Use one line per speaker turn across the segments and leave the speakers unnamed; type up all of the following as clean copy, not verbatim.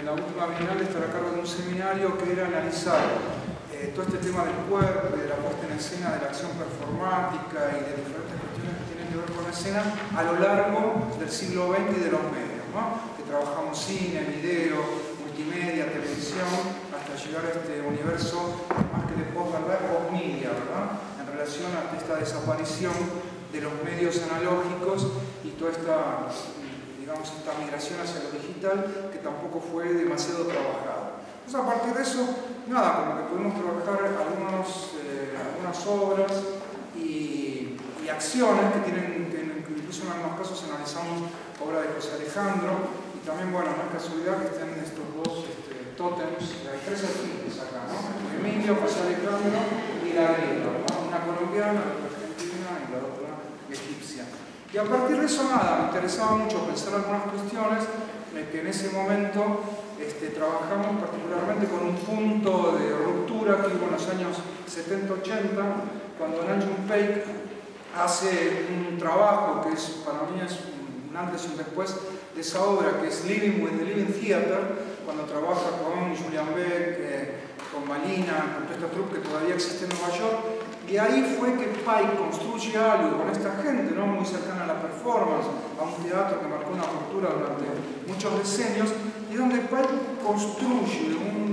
en la última bienal estar a cargo de un seminario que era analizar todo este tema del cuerpo y de la puesta en escena de la acción performática y de diferentes cuestiones que tienen que ver con la escena a lo largo del siglo XX y de los medios, ¿no? Que trabajamos cine, video, multimedia, televisión, hasta llegar a este universo más que de post-verdad, post-media, ¿verdad? En relación a esta desaparición de los medios analógicos y toda esta, digamos, esta migración hacia lo digital que tampoco fue demasiado trabajada. Entonces, a partir de eso, nada, como que pudimos trabajar algunas obras y acciones que incluso en algunos casos analizamos obra de José Alejandro, y también, bueno, no es casualidad que estén estos dos tótems, hay tres artistas acá, ¿no? Emilio, José Alejandro y la griega, ¿no? Una colombiana, la otra argentina y la otra egipcia. Y a partir de eso, nada, me interesaba mucho pensar algunas cuestiones que en ese momento trabajamos particularmente con un punto de ruptura que hubo en los años 70-80, cuando Nanjun Paik hace un trabajo que para mí es un antes y un después de esa obra, que es Living with the Living Theater, cuando trabaja con Julian Beck, con Malina, con toda esta troupe que todavía existe en Nueva York. Y ahí fue que Paik construye algo con esta gente, ¿no? Muy cercana a la performance, a un teatro que marcó una ruptura durante muchos decenios, y donde Paik construye un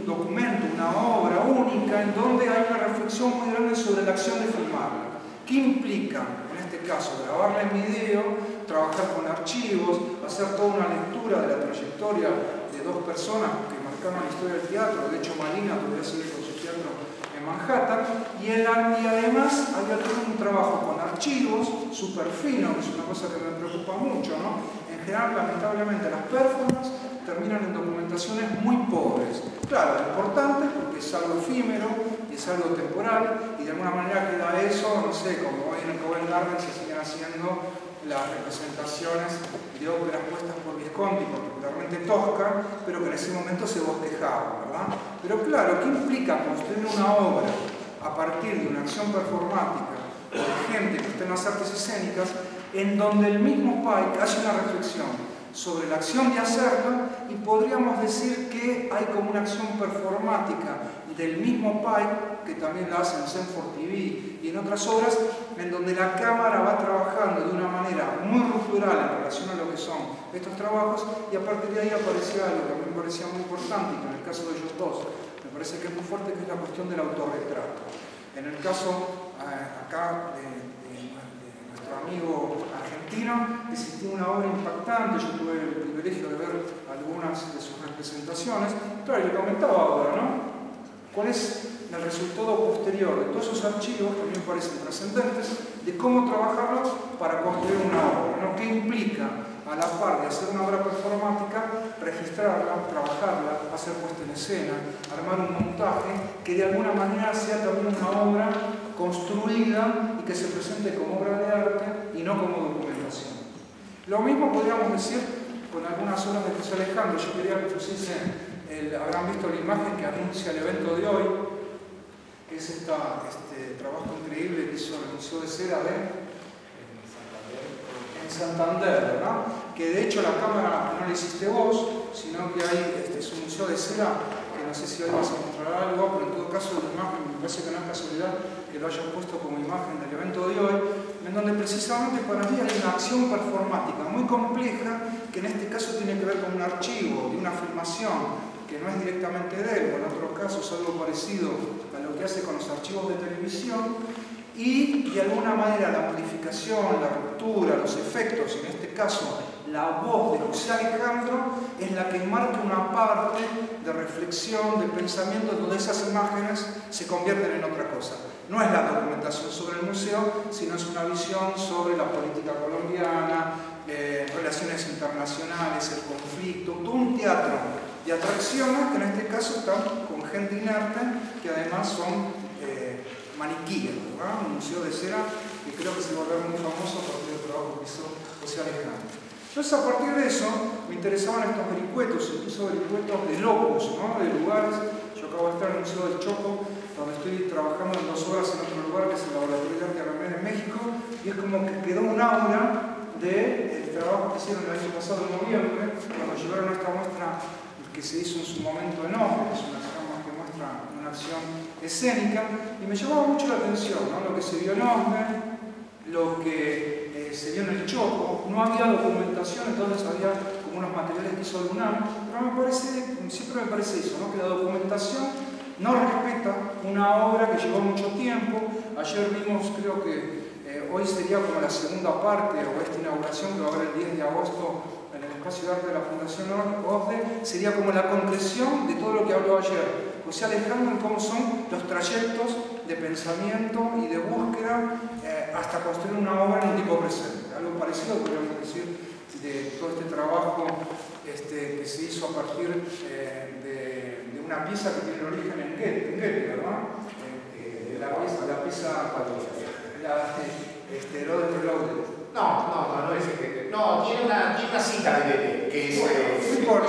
documento, una obra única, en donde hay una reflexión muy grande sobre la acción de filmarla. ¿Qué implica, en este caso, grabarla en video, trabajar con archivos, hacer toda una lectura de la trayectoria de dos personas que marcaron la historia del teatro? De hecho, Malina podría seguir con su teatro en Manhattan, y además había todo un trabajo con archivos súper fino, que es una cosa que me preocupa mucho, ¿no? En general, lamentablemente, las performances terminan en documentaciones muy pobres. Claro, importante porque es algo efímero y es algo temporal, y de alguna manera queda eso, no sé, como hoy en el Covent Garden se siguen haciendo las representaciones de óperas puestas por Visconti, particularmente Tosca, pero que en ese momento se bosquejaba, ¿verdad? Pero claro, ¿qué implica construir una obra a partir de una acción performática o de gente que está en las artes escénicas, en donde el mismo Paik hace una reflexión sobre la acción de hacerla, y podríamos decir que hay como una acción performática del mismo Paik, que también la hace en Zenford TV y en otras obras, en donde la cámara va trabajando de una manera muy ruptural en relación a lo que son estos trabajos, y a partir de ahí aparece algo que a mí me parecía muy importante, y que en el caso de ellos dos me parece que es muy fuerte, que es la cuestión del autorretrato. En el caso acá de nuestro amigo argentino, existía una obra impactante. Yo tuve el privilegio de ver algunas de sus representaciones. Claro, le comentaba ahora, ¿no? ¿Cuál es el resultado posterior de todos esos archivos que a mí me parecen trascendentes, de cómo trabajarlos para construir una obra, ¿no? ¿Qué implica, a la par de hacer una obra performática, registrarla, trabajarla, hacer puesta en escena, armar un montaje que de alguna manera sea también una obra construida y que se presente como obra de arte y no como documentación? Lo mismo podríamos decir con algunas obras de José Alejandro. Yo quería que pusiesen, habrán visto la imagen que anuncia el evento de hoy, que es este trabajo increíble que hizo el Museo de Cera en Santander, ¿verdad? Que de hecho la cámara no la hiciste vos, sino que hay es un museo de cera, que no sé si hoy vas a mostrar algo, pero en todo caso la imagen me parece que no es casualidad que lo hayan puesto como imagen del evento de hoy, en donde precisamente para mí hay una acción performática muy compleja, que en este caso tiene que ver con un archivo de una filmación que no es directamente de él, o en otros casos algo parecido a lo que hace con los archivos de televisión, y de alguna manera la modificación, la ruptura, los efectos, en este caso la voz de José Alejandro, es la que marca una parte de reflexión, de pensamiento, donde esas imágenes se convierten en otra cosa. No es la documentación sobre el museo, sino es una visión sobre la política colombiana, relaciones internacionales, el conflicto, todo un teatro de atracciones que en este caso están con gente inerte, que además son maniquíes, ¿verdad? Un museo de cera que creo que se va a volver muy famoso por el trabajo que hizo José Alejandro. Entonces, a partir de eso, me interesaban estos vericuetos, incluso vericuetos de locos, ¿no? De lugares. Yo acabo de estar en el Museo del Chopo, donde estoy trabajando en 2 horas en otro lugar, que es el Laboratorio de Arte Remés de México, y es como que quedó un aura del trabajo que hicieron el año pasado en noviembre, cuando llevaron esta muestra que se hizo en su momento en Osde, que es una acción más que muestra una acción escénica, y me llamaba mucho la atención, ¿no? Lo que se vio en Osde, lo que se vio en el Choco. No había documentación, entonces había como unos materiales que hizo Lunam, pero siempre me parece eso, ¿no? Que la documentación no respeta una obra que llevó mucho tiempo. Ayer vimos, creo que hoy sería como la segunda parte, o esta inauguración que va a haber el 10 de agosto en el Espacio de Arte de la Fundación Osde, sería como la concreción de todo lo que habló ayer. José Alejandro, en cómo son los trayectos de pensamiento y de búsqueda hasta construir una obra en un tiempo presente. Algo parecido podríamos decir de todo este trabajo que se hizo a partir de una pieza que tiene origen en Goethe, ¿verdad? La pieza Herodes Reloaded.
No es Goethe. No, tiene una cita de Goethe, que es
no importa,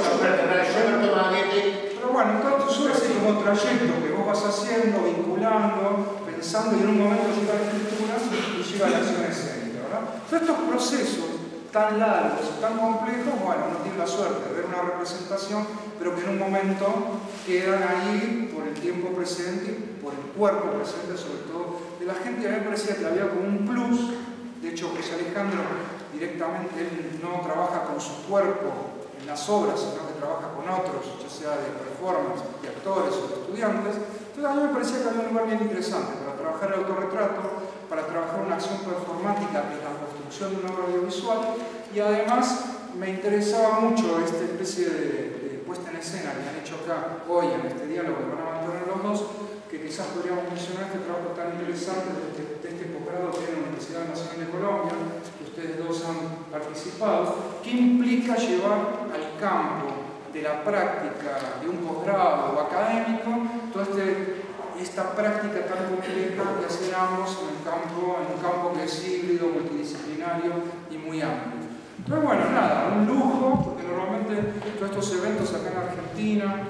pero bueno, entonces suele ser como trayecto que vos vas haciendo, vinculando, pensando, y en un momento llega la escritura y llega la acción escénica, ¿verdad? Todos estos procesos tan largos, tan complejos, bueno, uno tiene la suerte de ver una representación, pero que en un momento quedan ahí por el tiempo presente, por el cuerpo presente, sobre todo de la gente. Y a mí me parecía que había como un plus. De hecho, José Alejandro directamente él no trabaja con su cuerpo en las obras, sino que trabaja con otros, ya sea de performance, de actores o de estudiantes. Entonces a mí me parecía que había un lugar bien interesante para trabajar el autorretrato, para trabajar una acción performática en la construcción de una obra audiovisual, y además me interesaba mucho esta especie de puesta en escena que han hecho acá hoy en este diálogo que van a mantener los dos, que quizás podríamos mencionar este trabajo tan interesante de este posgrado que hay en la Universidad Nacional de Colombia, que ustedes dos han participado, que implica llevar al campo de la práctica de un posgrado o académico toda esta práctica tan compleja que hacen ambos en un campo que es híbrido, multidisciplinario y muy amplio. Entonces, bueno, nada, un lujo, porque normalmente todos estos eventos acá en Argentina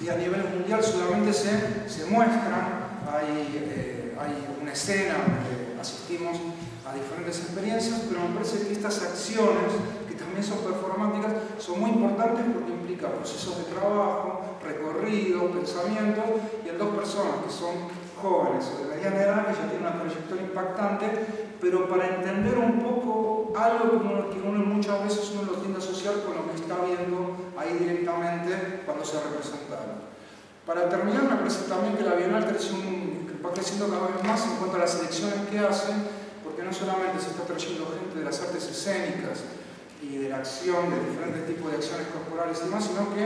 y a nivel mundial solamente se muestran. Hay una escena donde asistimos a diferentes experiencias, pero me parece que estas acciones, que también son performáticas, son muy importantes porque implican procesos de trabajo, recorrido, pensamiento, y en dos personas que son jóvenes o de mediana edad, que ya tienen una trayectoria impactante, pero para entender un poco algo que uno muchas veces uno lo tiende a asociar con lo que está viendo ahí directamente cuando se representaron. Para terminar, me parece también que la Bienal va creciendo cada vez más en cuanto a las selecciones que hacen, porque no solamente se está trayendo gente de las artes escénicas y de la acción, de diferentes tipos de acciones corporales y demás, sino que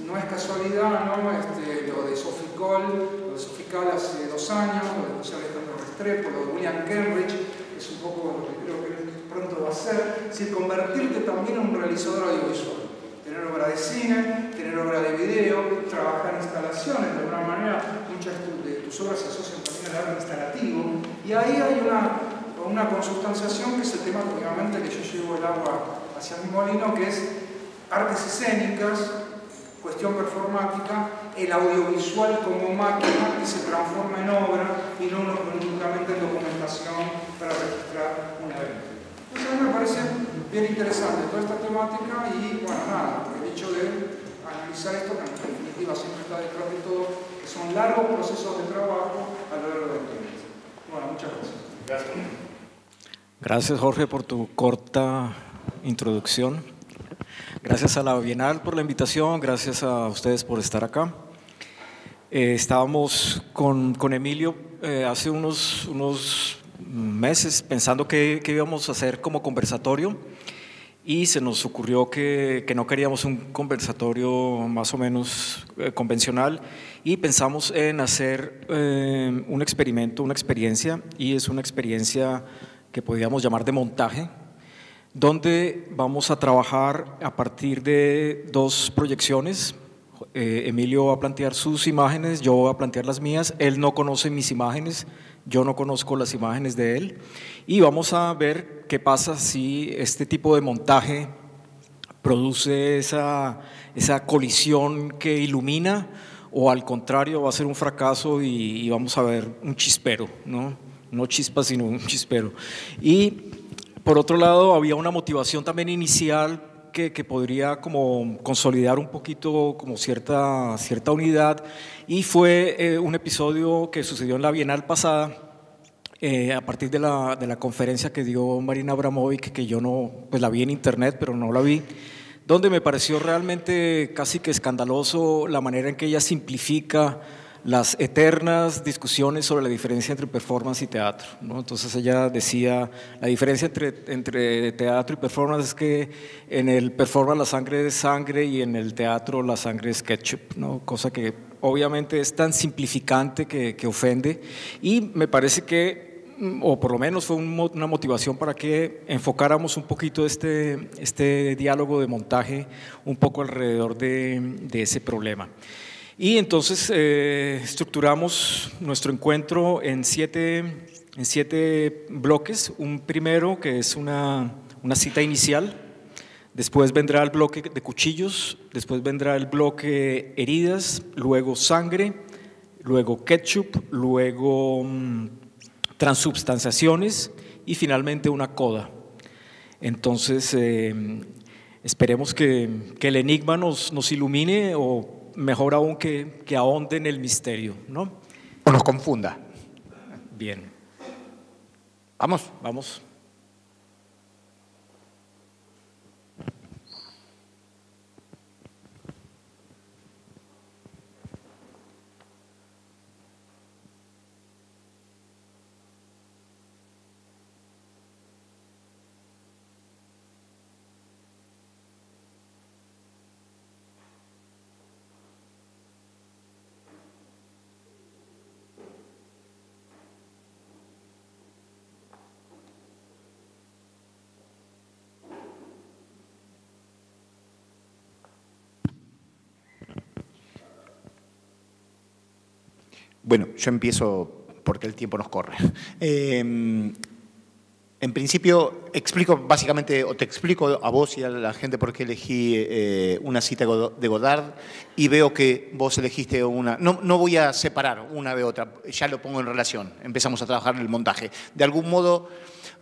no es casualidad, ¿no? Lo de Sofical hace 2 años, lo de José Alejandro Restrepo, lo de William Cambridge, que es un poco lo que creo que pronto va a ser, es decir, convertirte también en un realizador audiovisual. Tener obra de cine, tener obra de video, trabajar en instalaciones, de alguna manera muchas de tus obras se asocian también al arte instalativo, y ahí hay una consustanciación que es el tema, obviamente, que yo llevo el agua hacia mi molino, que es artes escénicas, cuestión performática, el audiovisual como máquina que se transforma en obra y no únicamente en documentación para registrar un evento. Entonces a mí me parece bien interesante toda esta temática y, bueno, nada, el hecho de analizar esto, que en definitiva siempre está detrás de todo, que son largos procesos de trabajo a lo largo del tiempo. Bueno, muchas gracias.
Gracias.
Gracias, Jorge, por tu corta introducción. Gracias a la Bienal por la invitación, gracias a ustedes por estar acá. Estábamos con Emilio hace unos meses pensando qué íbamos a hacer como conversatorio, y se nos ocurrió que no queríamos un conversatorio más o menos convencional, y pensamos en hacer un experimento, una experiencia, y es una experiencia que podríamos llamar de montaje, donde vamos a trabajar a partir de 2 proyecciones. Emilio va a plantear sus imágenes, yo voy a plantear las mías. Él no conoce mis imágenes, yo no conozco las imágenes de él, y vamos a ver qué pasa si este tipo de montaje produce esa colisión que ilumina, o al contrario va a ser un fracaso y vamos a ver un chispero, no chispa, sino un chispero. Y Por otro lado, había una motivación también inicial que podría como consolidar un poquito como cierta unidad, y fue un episodio que sucedió en la Bienal pasada, a partir de la conferencia que dio Marina Abramovic, que yo no, pues la vi en internet, pero no la vi, donde me pareció realmente casi que escandaloso la manera en que ella simplifica las eternas discusiones sobre la diferencia entre performance y teatro, ¿no? Entonces ella decía, la diferencia entre teatro y performance es que en el performance la sangre es sangre y en el teatro la sangre es ketchup, ¿no? Cosa que obviamente es tan simplificante que ofende, y me parece que, o por lo menos fue una motivación para que enfocáramos un poquito este diálogo de montaje un poco alrededor de ese problema. Y entonces estructuramos nuestro encuentro en siete bloques. Un primero que es una cita inicial, después vendrá el bloque de cuchillos, después vendrá el bloque heridas, luego sangre, luego ketchup, luego transubstanciaciones y finalmente una coda. Entonces esperemos que el enigma nos ilumine, o mejor aún que ahonde en el misterio, ¿no?
O nos confunda.
Bien.
Vamos.
Vamos.
Bueno, yo empiezo porque el tiempo nos corre. En principio, explico básicamente, o te explico a vos y a la gente por qué elegí una cita de Godard, y veo que vos elegiste una. No voy a separar una de otra, ya lo pongo en relación. Empezamos a trabajar en el montaje. De algún modo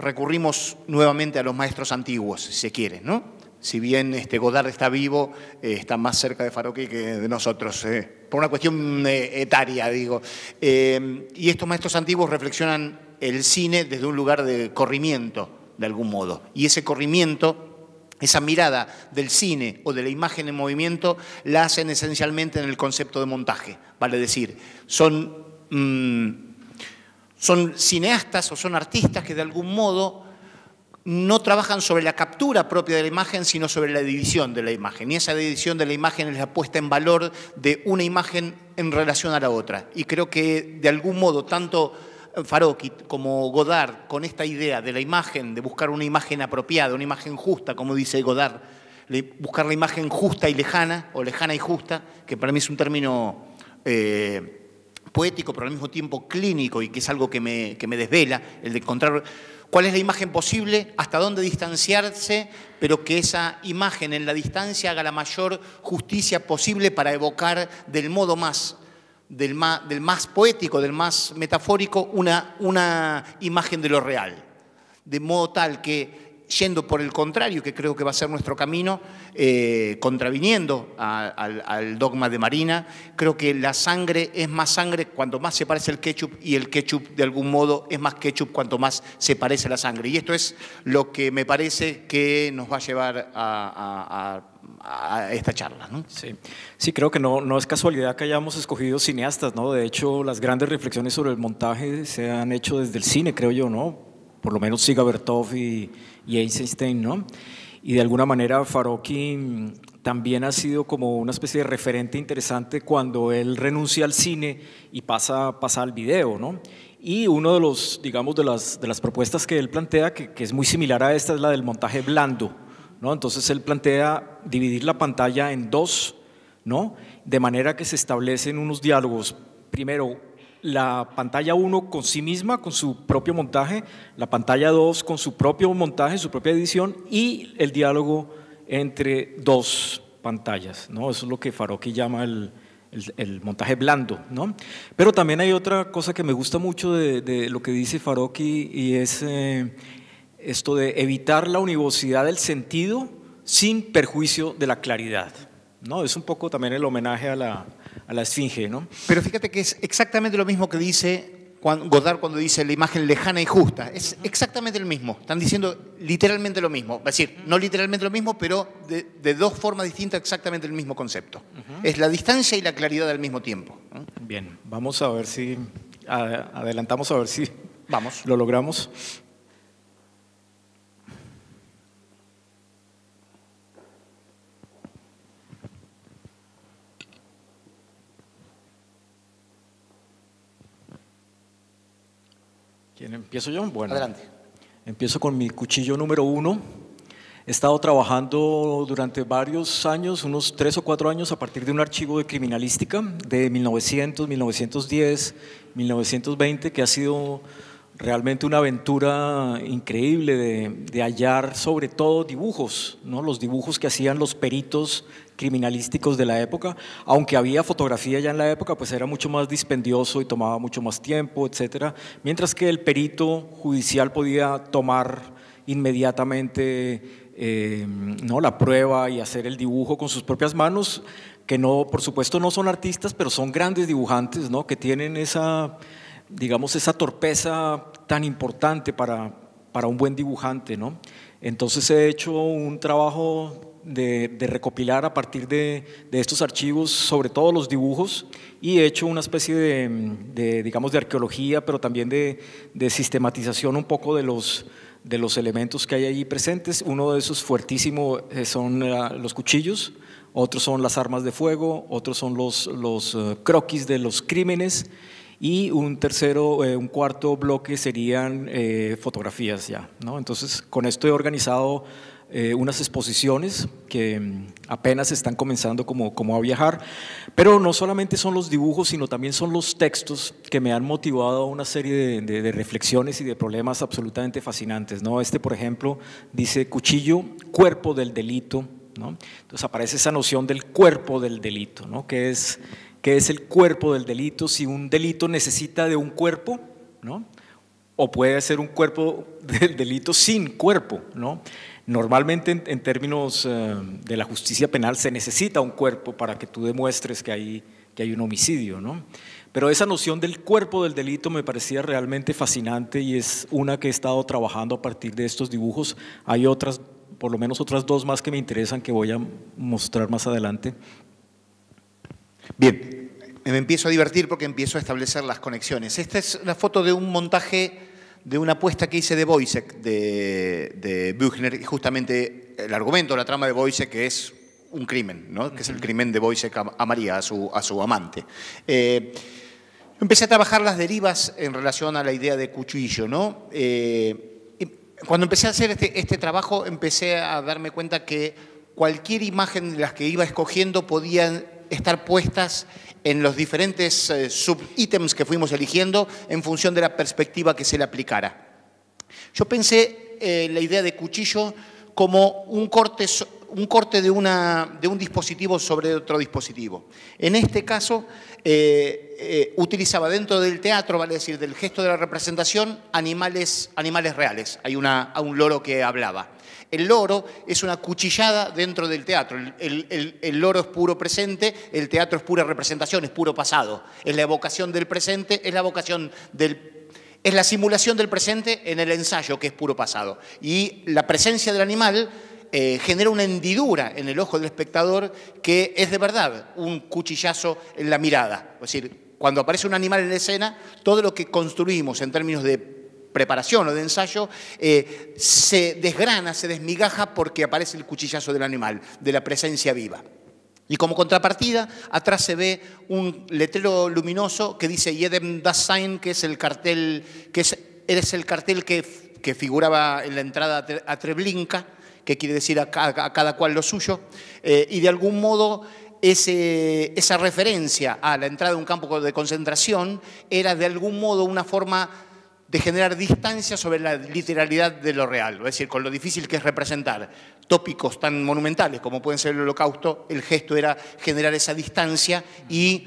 recurrimos nuevamente a los maestros antiguos, si se quiere, ¿no? Si bien Godard está vivo, está más cerca de Farocchi que de nosotros, por una cuestión etaria, digo. Y estos maestros antiguos reflexionan el cine desde un lugar de corrimiento, de algún modo. Y ese corrimiento, esa mirada del cine o de la imagen en movimiento, la hacen esencialmente en el concepto de montaje. Vale decir, son cineastas o son artistas que de algún modo no trabajan sobre la captura propia de la imagen, sino sobre la división de la imagen. Y esa división de la imagen es la puesta en valor de una imagen en relación a la otra. Y creo que de algún modo tanto Farocchi como Godard, con esta idea de la imagen, de buscar una imagen apropiada, una imagen justa, como dice Godard, buscar la imagen justa y lejana, o lejana y justa, que para mí es un término poético, pero al mismo tiempo clínico, y que es algo que me desvela, el de encontrar cuál es la imagen posible, hasta dónde distanciarse, pero que esa imagen en la distancia haga la mayor justicia posible para evocar del modo del más poético, del más metafórico, una imagen de lo real. De modo tal que, yendo por el contrario, que creo que va a ser nuestro camino, contraviniendo al dogma de Marina, creo que la sangre es más sangre cuanto más se parece al ketchup, y el ketchup de algún modo es más ketchup cuanto más se parece a la sangre. Y esto es lo que me parece que nos va a llevar a esta charla, ¿no?
Sí, creo que no es casualidad que hayamos escogido cineastas, ¿no? De hecho, las grandes reflexiones sobre el montaje se han hecho desde el cine, creo yo, ¿no? Por lo menos Siga Bertov y Eisenstein, ¿no? Y de alguna manera Farocchi también ha sido como una especie de referente interesante cuando él renuncia al cine y pasa al video, ¿no? Y uno de los, digamos, de las propuestas que él plantea, que es muy similar a esta, es la del montaje blando, ¿no? Entonces él plantea dividir la pantalla en dos, ¿no? De manera que se establecen unos diálogos, primero la pantalla 1 con sí misma, con su propio montaje, la pantalla 2 con su propio montaje, su propia edición, y el diálogo entre dos pantallas, ¿no? Eso es lo que Farocchi llama el montaje blando, ¿no? Pero también hay otra cosa que me gusta mucho de lo que dice Farocchi, y es esto de evitar la univocidad del sentido sin perjuicio de la claridad, ¿no? Es un poco también el homenaje a la esfinge, ¿no?
Pero fíjate que es exactamente lo mismo que dice Godard cuando dice la imagen lejana y justa. Es exactamente lo mismo. Están diciendo literalmente lo mismo. Es decir, no literalmente lo mismo, pero de dos formas distintas exactamente el mismo concepto. Es la distancia y la claridad al mismo tiempo.
Bien, vamos a ver si adelantamos a ver si
Vamos.
lo logramos. ¿Quién empiezo yo? Bueno,
Adelante.
empiezo con mi cuchillo número 1. He estado trabajando durante varios años, unos 3 o 4 años, a partir de un archivo de criminalística de 1900, 1910, 1920, que ha sido realmente una aventura increíble de hallar sobre todo dibujos, ¿no? Los dibujos que hacían los peritos criminalísticos de la época, aunque había fotografía ya en la época, pues era mucho más dispendioso y tomaba mucho más tiempo, etcétera, mientras que el perito judicial podía tomar inmediatamente ¿no? la prueba y hacer el dibujo con sus propias manos, que no, por supuesto no son artistas, pero son grandes dibujantes, ¿no? Que tienen esa, digamos, esa torpeza tan importante para un buen dibujante, ¿no? Entonces he hecho un trabajo de recopilar a partir de estos archivos sobre todo los dibujos, y he hecho una especie digamos, de arqueología, pero también de sistematización un poco de los elementos que hay allí presentes. Uno de esos fuertísimo son los cuchillos, otros son las armas de fuego, otros son los croquis de los crímenes, y un cuarto bloque serían fotografías ya, ¿no? Entonces con esto he organizado unas exposiciones que apenas están comenzando como a viajar, pero no solamente son los dibujos, sino también son los textos que me han motivado a una serie de reflexiones y de problemas absolutamente fascinantes, ¿no? Por ejemplo, dice cuchillo, cuerpo del delito, ¿no? Entonces aparece esa noción del cuerpo del delito, ¿no? ¿Qué es el cuerpo del delito? Si un delito necesita de un cuerpo, ¿no? O puede ser un cuerpo del delito sin cuerpo, ¿no? Normalmente en términos de la justicia penal se necesita un cuerpo para que tú demuestres que hay un homicidio, ¿no? Pero esa noción del cuerpo del delito me parecía realmente fascinante, y es una que he estado trabajando a partir de estos dibujos. Hay otras, por lo menos otras 2 más que me interesan, que voy a mostrar más adelante.
Bien, me empiezo a divertir porque empiezo a establecer las conexiones. Esta es una foto de un montaje de una apuesta que hice de Woyzeck, de Büchner, y justamente el argumento, la trama de Woyzeck es un crimen, ¿no? Que es el crimen de Woyzeck a María, a su amante. Empecé a trabajar las derivas en relación a la idea de cuchillo, ¿no? Cuando empecé a hacer este trabajo, empecé a darme cuenta que cualquier imagen de las que iba escogiendo podían estar puestas en los diferentes subítems que fuimos eligiendo en función de la perspectiva que se le aplicara. Yo pensé la idea de cuchillo como un corte de un dispositivo sobre otro dispositivo. En este caso, utilizaba dentro del teatro, vale decir, del gesto de la representación, animales reales. Hay un loro que hablaba. El loro es una cuchillada dentro del teatro. El loro es puro presente, el teatro es pura representación, es puro pasado. Es la evocación del presente, es la simulación del presente en el ensayo, que es puro pasado. Y la presencia del animal genera una hendidura en el ojo del espectador que es de verdad un cuchillazo en la mirada. Es decir, cuando aparece un animal en la escena, todo lo que construimos en términos de preparación o de ensayo se desgrana, se desmigaja porque aparece el cuchillazo del animal, de la presencia viva. Y como contrapartida, atrás se ve un letrero luminoso que dice Jedem das Sein, que es el cartel que figuraba en la entrada a Treblinka, que quiere decir a cada cual lo suyo, y de algún modo esa referencia a la entrada de un campo de concentración era de algún modo una forma de generar distancia sobre la literalidad de lo real. Es decir, con lo difícil que es representar tópicos tan monumentales como pueden ser el Holocausto, el gesto era generar esa distancia y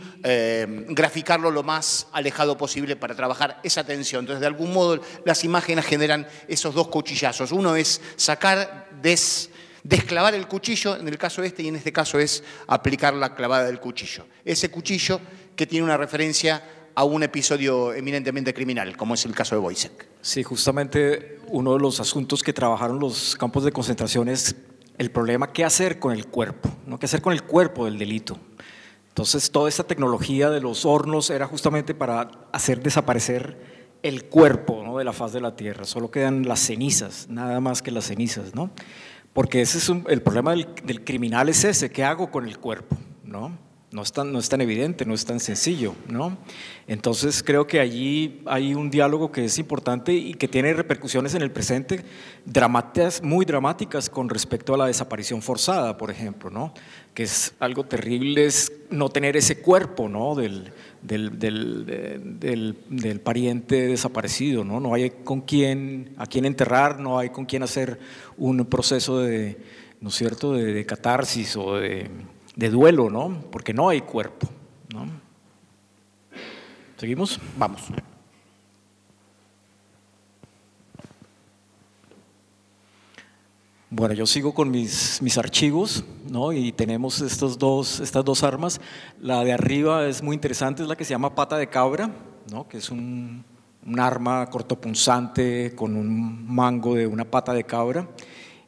graficarlo lo más alejado posible para trabajar esa tensión. Entonces, de algún modo, las imágenes generan esos dos cuchillazos. Uno es sacar, desclavar el cuchillo, en el caso este, y en este caso es aplicar la clavada del cuchillo. Ese cuchillo que tiene una referencia a un episodio eminentemente criminal, como es el caso de Wojciech.
Sí, justamente uno de los asuntos que trabajaron los campos de concentración es el problema qué hacer con el cuerpo, ¿no? ¿Qué hacer con el cuerpo del delito? Entonces, toda esta tecnología de los hornos era justamente para hacer desaparecer el cuerpo, ¿no?, de la faz de la tierra. Solo quedan las cenizas, nada más que las cenizas, ¿no? Porque ese es el problema del criminal es ese, ¿qué hago con el cuerpo?, ¿no? No es tan evidente, no es tan sencillo, ¿no? Entonces creo que allí hay un diálogo que es importante y que tiene repercusiones en el presente muy dramáticas con respecto a la desaparición forzada, por ejemplo, ¿no? Que es algo terrible, es no tener ese cuerpo, ¿no?, del pariente desaparecido, ¿no? No hay a quién enterrar, no hay con quién hacer un proceso de, ¿no es cierto?, de catarsis o de duelo, ¿no? Porque no hay cuerpo, ¿no? ¿Seguimos?
Vamos.
Bueno, yo sigo con mis archivos, ¿no? Y tenemos estas dos armas. La de arriba es muy interesante, es la que se llama pata de cabra, ¿no?, que es un arma cortopunzante con un mango de una pata de cabra.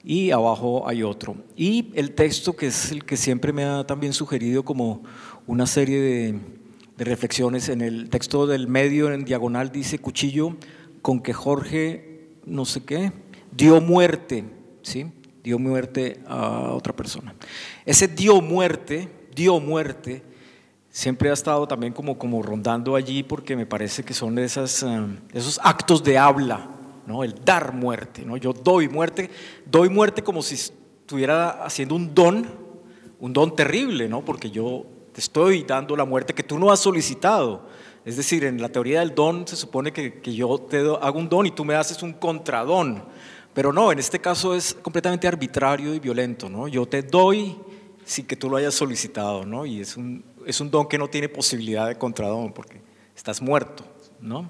Y abajo hay otro. Y el texto, que es el que siempre me ha también sugerido como una serie de reflexiones, en el texto del medio, en diagonal, dice: cuchillo con que Jorge, no sé qué, dio muerte, ¿sí? Dio muerte a otra persona. Ese dio muerte, siempre ha estado también como rondando allí, porque me parece que son esos actos de habla, ¿no? El dar muerte, ¿no? Yo doy muerte como si estuviera haciendo un don terrible, ¿no? Porque yo te estoy dando la muerte que tú no has solicitado. Es decir, en la teoría del don se supone que yo hago un don y tú me haces un contradón, pero no, en este caso es completamente arbitrario y violento, ¿no? Yo te doy sin que tú lo hayas solicitado, ¿no? Y es un don que no tiene posibilidad de contradón porque estás muerto, ¿no?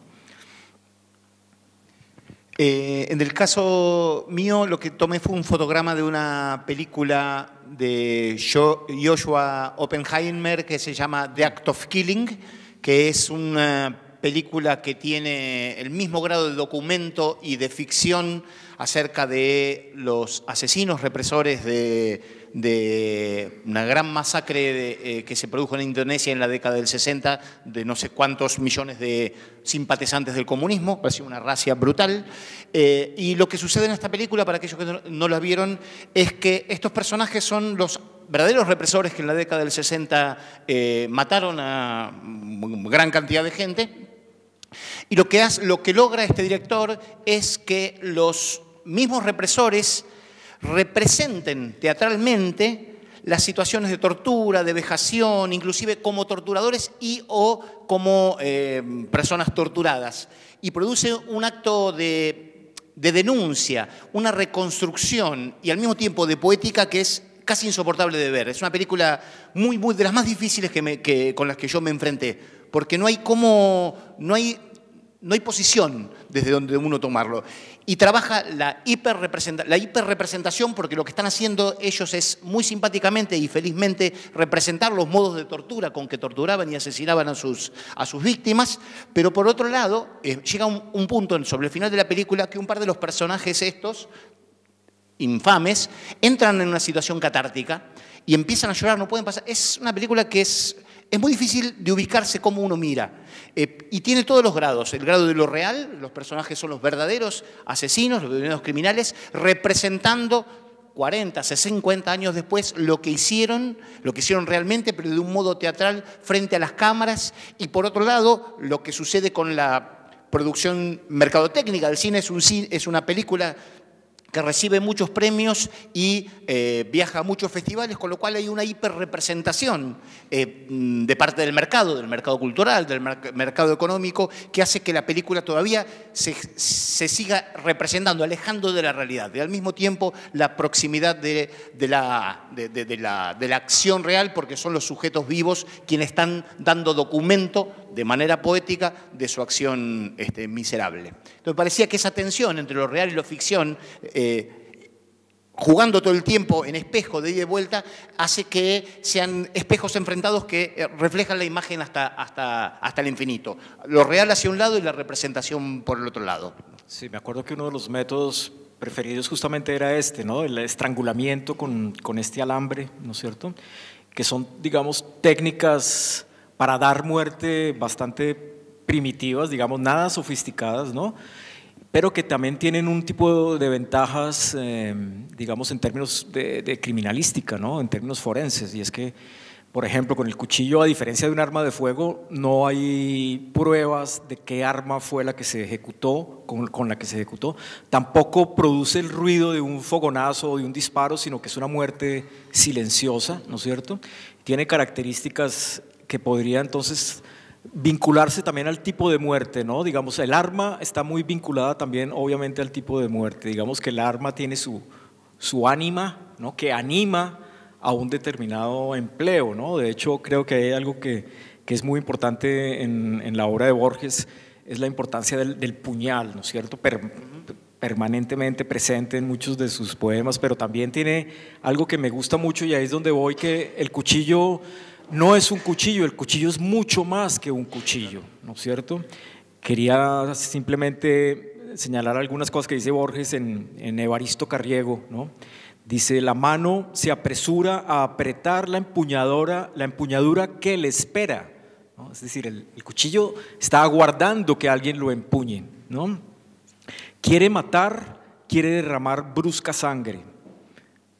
En el caso mío, lo que tomé fue un fotograma de una película de Joshua Oppenheimer que se llama The Act of Killing, que es una película que tiene el mismo grado de documento y de ficción acerca de los asesinos represores de una gran masacre que se produjo en Indonesia en la década del 60, de no sé cuántos millones de simpatizantes del comunismo, parece una racia brutal. Y lo que sucede en esta película, para aquellos que no la vieron, es que estos personajes son los verdaderos represores que en la década del 60 mataron a gran cantidad de gente. Y lo que logra este director es que los mismos represores representen teatralmente las situaciones de tortura, de vejación, inclusive como torturadores o como personas torturadas. Y produce un acto de denuncia, una reconstrucción y al mismo tiempo de poética que es casi insoportable de ver. Es una película muy de las más difíciles con las que yo me enfrenté, porque no hay posición desde donde uno tomarlo. Y trabaja la hiperrepresentación, porque lo que están haciendo ellos es muy simpáticamente y felizmente representar los modos de tortura con que torturaban y asesinaban a sus víctimas, pero por otro lado llega un punto sobre el final de la película que un par de los personajes estos, infames, entran en una situación catártica y empiezan a llorar, no pueden pasar. Es una película que es muy difícil de ubicarse cómo uno mira. Y tiene todos los grados. El grado de lo real, los personajes son los verdaderos asesinos, los verdaderos criminales, representando 40, 50 años después lo que hicieron realmente, pero de un modo teatral frente a las cámaras. Y por otro lado, lo que sucede con la producción mercadotécnica del cine es una película que recibe muchos premios y viaja a muchos festivales, con lo cual hay una hiperrepresentación de parte del mercado cultural, del mercado económico, que hace que la película todavía se siga representando, alejando de la realidad. Y al mismo tiempo la proximidad de la acción real, porque son los sujetos vivos quienes están dando documento de manera poética de su acción miserable. Entonces parecía que esa tensión entre lo real y lo ficción, jugando todo el tiempo en espejo de ida y vuelta, hace que sean espejos enfrentados que reflejan la imagen hasta el infinito. Lo real hacia un lado y la representación por el otro lado.
Sí, me acuerdo que uno de los métodos preferidos justamente era ¿no? El estrangulamiento con este alambre, ¿no es cierto? Que son, digamos, técnicas para dar muerte bastante primitivas, digamos, nada sofisticadas, ¿no? Pero que también tienen un tipo de ventajas, digamos, en términos de criminalística, ¿no? En términos forenses, y es que, por ejemplo, con el cuchillo, a diferencia de un arma de fuego, no hay pruebas de qué arma fue la que se ejecutó, con la que se ejecutó. Tampoco produce el ruido de un fogonazo o de un disparo, sino que es una muerte silenciosa, ¿no es cierto? Tiene características que podría entonces vincularse también al tipo de muerte, ¿no? Digamos, el arma está muy vinculada también, obviamente, al tipo de muerte. Digamos que el arma tiene su ánima, ¿no? Que anima a un determinado empleo, ¿no? De hecho, creo que hay algo que es muy importante en la obra de Borges, es la importancia del puñal, ¿no es cierto? Permanentemente presente en muchos de sus poemas, pero también tiene algo que me gusta mucho, y ahí es donde voy, que el cuchillo no es un cuchillo, el cuchillo es mucho más que un cuchillo, ¿no es cierto? Quería simplemente señalar algunas cosas que dice Borges en Evaristo Carriego, ¿no? Dice: la mano se apresura a apretar la empuñadura que le espera, ¿no? Es decir, el cuchillo está aguardando que alguien lo empuñe, ¿no? Quiere matar, quiere derramar brusca sangre,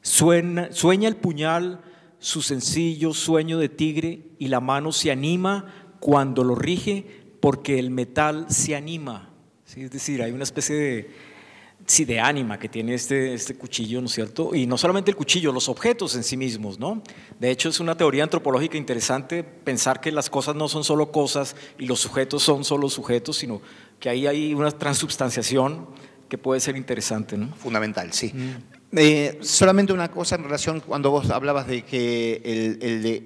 sueña el puñal su sencillo sueño de tigre, y la mano se anima cuando lo rige, porque el metal se anima, ¿sí? Es decir, hay una especie de ánima que tiene este cuchillo, ¿no es cierto? Y no solamente el cuchillo, los objetos en sí mismos, ¿no? De hecho, es una teoría antropológica interesante pensar que las cosas no son solo cosas y los sujetos son solo sujetos, sino que ahí hay una transubstanciación que puede ser interesante, ¿no?
Fundamental, sí. Solamente una cosa en relación, cuando vos hablabas de que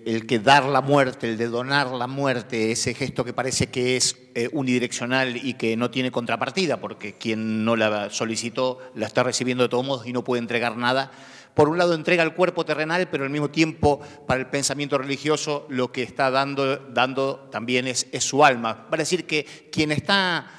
el que dar la muerte, el de donar la muerte, ese gesto que parece que es unidireccional y que no tiene contrapartida, porque quien no la solicitó la está recibiendo de todos modos y no puede entregar nada. Por un lado entrega el cuerpo terrenal, pero al mismo tiempo para el pensamiento religioso lo que está dando también es su alma. Vale decir que quien está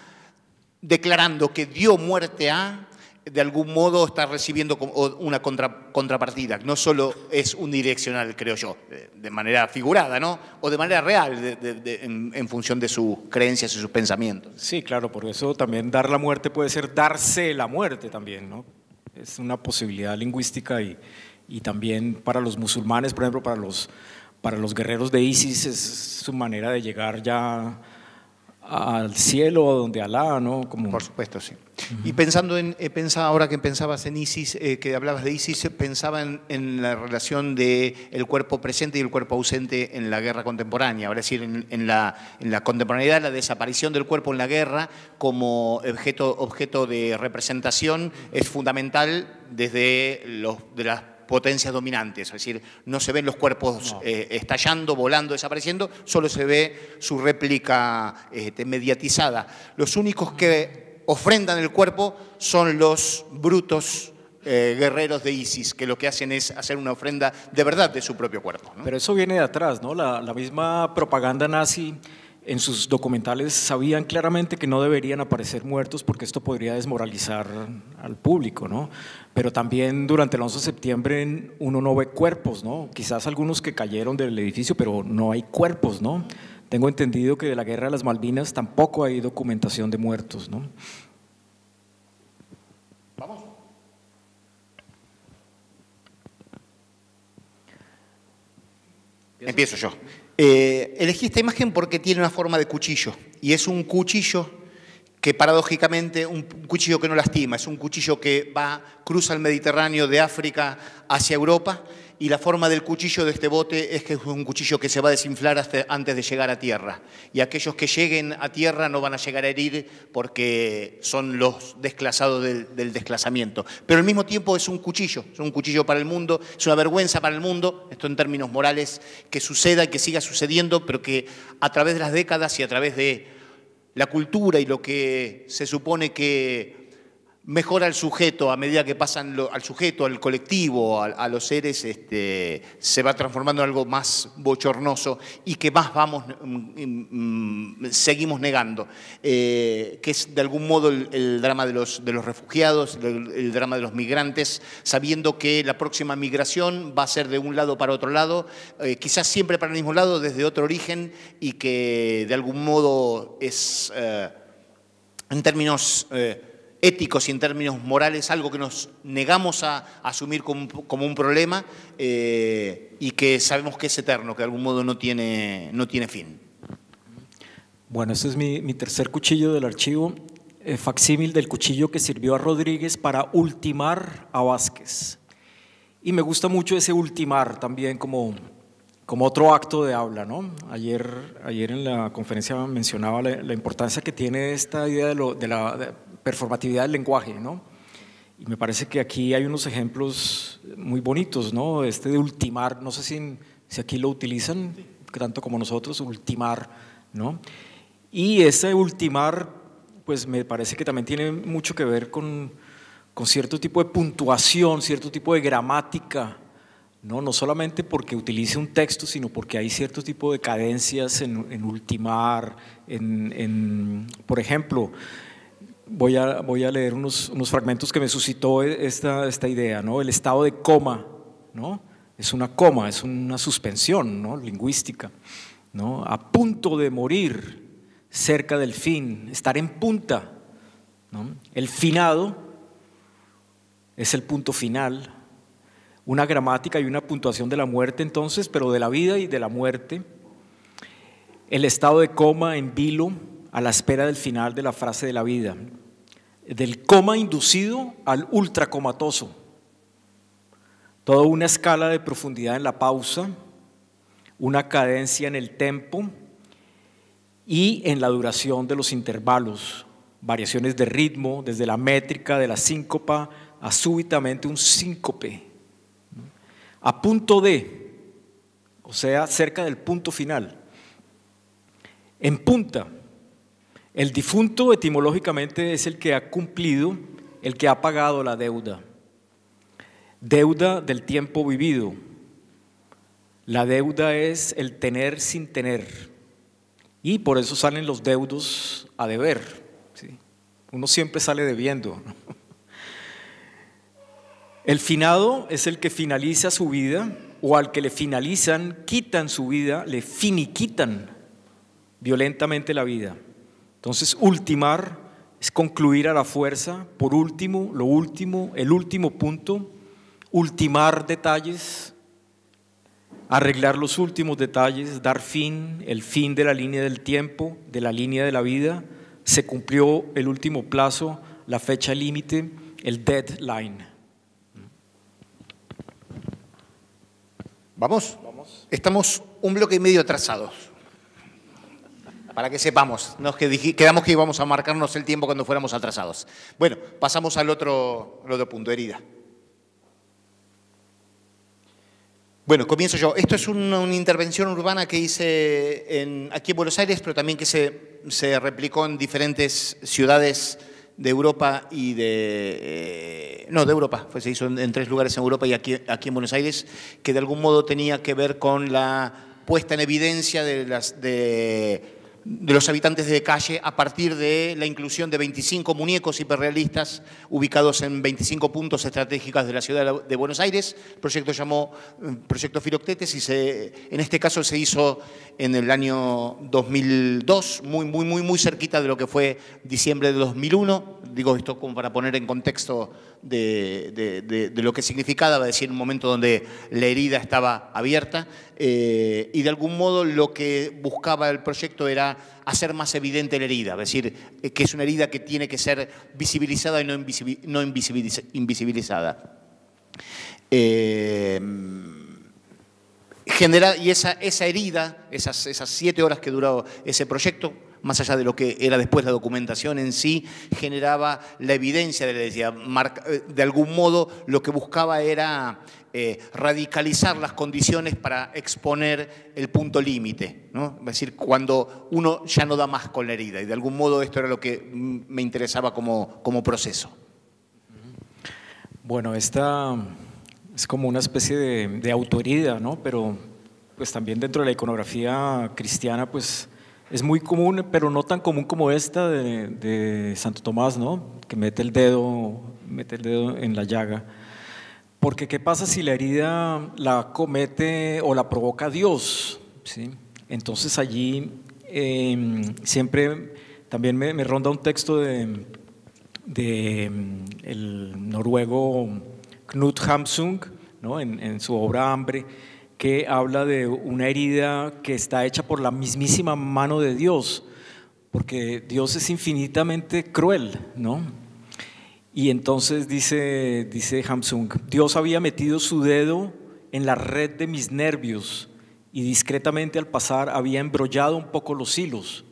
declarando que dio muerte a, de algún modo está recibiendo una contrapartida. No solo es unidireccional, creo yo, de manera figurada, ¿no? O de manera real, en función de sus creencias y sus pensamientos.
Sí, claro, por eso también dar la muerte puede ser darse la muerte también, ¿no? Es una posibilidad lingüística, y también para los musulmanes, por ejemplo, para los guerreros de ISIS, es su manera de llegar ya al cielo, donde Alá, ¿no?
Por supuesto, sí. Y pensaba ahora que pensabas en ISIS, que hablabas de ISIS, pensaba en la relación del cuerpo presente y el cuerpo ausente en la guerra contemporánea, es decir, en la contemporaneidad, la desaparición del cuerpo en la guerra como objeto de representación es fundamental desde de las potencias dominantes, es decir, no se ven los cuerpos estallando, volando, desapareciendo, solo se ve su réplica mediatizada. Los únicos que ofrendan el cuerpo son los brutos guerreros de ISIS, que lo que hacen es hacer una ofrenda de verdad de su propio cuerpo, ¿no?
Pero eso viene de atrás, ¿no? La misma propaganda nazi en sus documentales sabían claramente que no deberían aparecer muertos porque esto podría desmoralizar al público, ¿no? Pero también durante el 11 de septiembre uno no ve cuerpos, ¿no? Quizás algunos que cayeron del edificio, pero no hay cuerpos, ¿no? Tengo entendido que de la Guerra de las Malvinas tampoco hay documentación de muertos, ¿no?
Vamos. Empiezo yo. Elegí esta imagen porque tiene una forma de cuchillo, y es un cuchillo que paradójicamente un cuchillo que no lastima, es un cuchillo que cruza el Mediterráneo de África hacia Europa, y la forma del cuchillo de este bote es que es un cuchillo que se va a desinflar antes de llegar a tierra. Y aquellos que lleguen a tierra no van a llegar a herir porque son los desclasados del desclasamiento. Pero al mismo tiempo es un cuchillo para el mundo, es una vergüenza para el mundo, esto en términos morales, que suceda y que siga sucediendo, pero que a través de las décadas y a través de la cultura y lo que se supone que mejora al sujeto a medida que pasan al sujeto, al colectivo, a los seres, se va transformando en algo más bochornoso y que más seguimos negando, que es de algún modo el drama de los refugiados, el drama de los migrantes, sabiendo que la próxima migración va a ser de un lado para otro lado, quizás siempre para el mismo lado, desde otro origen, y que de algún modo es, en términos éticos y en términos morales, algo que nos negamos a asumir como un problema, y que sabemos que es eterno, que de algún modo no tiene fin.
Bueno, este es mi tercer cuchillo del archivo, facsímil del cuchillo que sirvió a Rodríguez para ultimar a Vázquez. Y me gusta mucho ese ultimar también como otro acto de habla, ¿no? Ayer en la conferencia mencionaba la importancia que tiene esta idea de la performatividad del lenguaje, ¿no? Y me parece que aquí hay unos ejemplos muy bonitos, ¿no? De ultimar, no sé si aquí lo utilizan tanto como nosotros, ultimar, ¿no? Y ese ultimar, pues me parece que también tiene mucho que ver con cierto tipo de puntuación, cierto tipo de gramática, no solamente porque utilice un texto, sino porque hay cierto tipo de cadencias en ultimar, por ejemplo, voy a leer unos fragmentos que me suscitó esta idea, ¿no? El estado de coma, ¿no? Es una coma, es una suspensión, ¿no? Lingüística, ¿no? A punto de morir, cerca del fin, estar en punta, ¿no? El finado es el punto final. Una gramática y una puntuación de la muerte entonces, pero de la vida y de la muerte. El estado de coma en vilo a la espera del final de la frase de la vida. Del coma inducido al ultracomatoso. Toda una escala de profundidad en la pausa, una cadencia en el tempo y en la duración de los intervalos. Variaciones de ritmo, desde la métrica de la síncopa a súbitamente un síncope. A punto de, o sea, cerca del punto final. En punta, el difunto etimológicamente es el que ha cumplido, el que ha pagado la deuda. Deuda del tiempo vivido. La deuda es el tener sin tener. Y por eso salen los deudos a deber, ¿sí? Uno siempre sale debiendo, ¿no? El finado es el que finaliza su vida, o al que le finalizan, quitan su vida, le finiquitan violentamente la vida. Entonces, ultimar es concluir a la fuerza, por último, lo último, el último punto, ultimar detalles, arreglar los últimos detalles, dar fin, el fin de la línea del tiempo, de la línea de la vida, se cumplió el último plazo, la fecha límite, el deadline.
¿Vamos? Estamos un bloque y medio atrasados. Para que sepamos, quedamos que íbamos a marcarnos el tiempo cuando fuéramos atrasados. Bueno, pasamos al otro punto, herida. Bueno, comienzo yo. Esto es una intervención urbana que hice aquí en Buenos Aires, pero también que se replicó en diferentes ciudades de Europa y de Europa, se hizo en 3 lugares en Europa y aquí en Buenos Aires, que de algún modo tenía que ver con la puesta en evidencia de los habitantes de calle a partir de la inclusión de 25 muñecos hiperrealistas ubicados en 25 puntos estratégicos de la ciudad de Buenos Aires. El proyecto se llamó Proyecto Filoctetes y en este caso se hizo en el año 2002, muy cerquita de lo que fue diciembre de 2001. Digo esto como para poner en contexto de lo que significaba, va a decir, un momento donde la herida estaba abierta, y de algún modo lo que buscaba el proyecto era era hacer más evidente la herida, es decir, que es una herida que tiene que ser visibilizada y no invisibilizada. Y esa herida, esas 7 horas que duró ese proyecto, más allá de lo que era después la documentación en sí, generaba la evidencia de la herida. De algún modo lo que buscaba era radicalizar las condiciones para exponer el punto límite, ¿no? Es decir, cuando uno ya no da más con la herida, y de algún modo esto era lo que me interesaba como proceso.
Bueno, esta es como una especie de autoherida, ¿no? Pero pues también dentro de la iconografía cristiana pues es muy común, pero no tan común como esta de Santo Tomás, ¿no? Que mete el dedo en la llaga. Porque ¿qué pasa si la herida la comete o la provoca Dios? ¿Sí? Entonces allí siempre también me ronda un texto de el noruego Knut Hamsun, ¿no? en su obra Hambre, que habla de una herida que está hecha por la mismísima mano de Dios, porque Dios es infinitamente cruel, ¿no? Y entonces dice Hamsun, Dios había metido su dedo en la red de mis nervios y discretamente al pasar había embrollado un poco los hilos.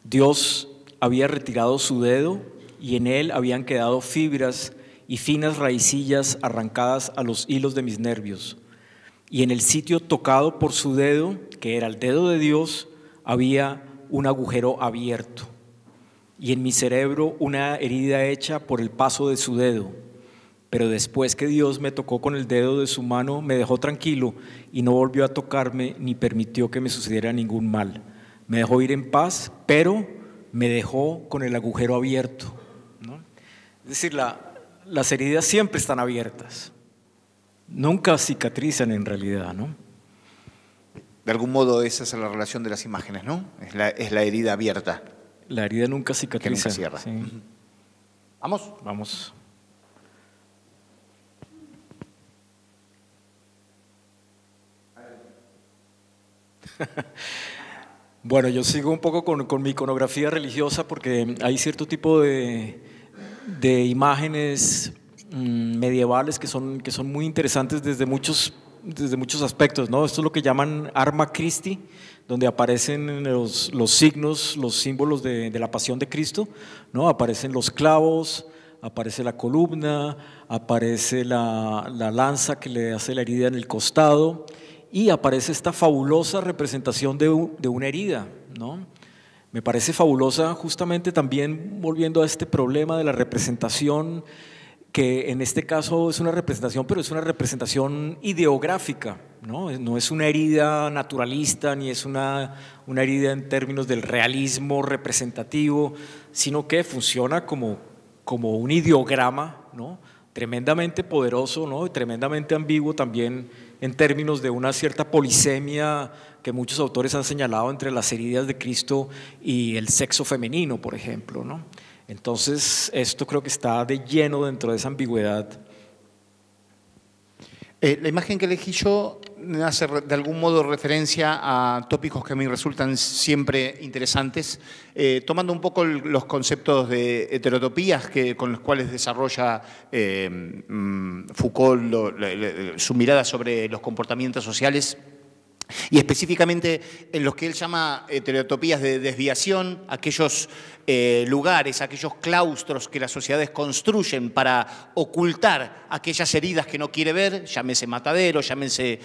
Dios había retirado su dedo y en él habían quedado fibras y finas raicillas arrancadas a los hilos de mis nervios. Y en el sitio tocado por su dedo, que era el dedo de Dios, había un agujero abierto. Y en mi cerebro una herida hecha por el paso de su dedo. Pero después que Dios me tocó con el dedo de su mano, me dejó tranquilo y no volvió a tocarme ni permitió que me sucediera ningún mal. Me dejó ir en paz, pero me dejó con el agujero abierto, ¿no? Es decir, las heridas siempre están abiertas, nunca cicatrizan en realidad, ¿no?
De algún modo esa es la relación de las imágenes, ¿no? Es la herida abierta.
La herida nunca cicatriza.
Que nunca cierra.
Sí.
¿Vamos?
Vamos. Bueno, yo sigo un poco con mi iconografía religiosa porque hay cierto tipo de imágenes medievales que son muy interesantes desde muchos aspectos, ¿no? Esto es lo que llaman Arma Christi, donde aparecen los signos, los símbolos de la pasión de Cristo, ¿no? Aparecen los clavos, aparece la columna, aparece la lanza que le hace la herida en el costado y aparece esta fabulosa representación de una herida, ¿no? Me parece fabulosa justamente también volviendo a este problema de la representación, que en este caso es una representación, pero es una representación ideográfica, ¿no? No es una herida naturalista, ni es una herida en términos del realismo representativo, sino que funciona como un ideograma, ¿no? Tremendamente poderoso, ¿no? Y tremendamente ambiguo también en términos de una cierta polisemia que muchos autores han señalado entre las heridas de Cristo y el sexo femenino, por ejemplo, ¿no? Entonces, esto creo que está de lleno dentro de esa ambigüedad.
La imagen que elegí yo hace de algún modo referencia a tópicos que a mí resultan siempre interesantes, tomando un poco los conceptos de heterotopías con los cuales desarrolla Foucault su mirada sobre los comportamientos sociales, y específicamente en los que él llama heterotopías de desviación, aquellos lugares, aquellos claustros que las sociedades construyen para ocultar aquellas heridas que no quiere ver, llámese mataderos, llámese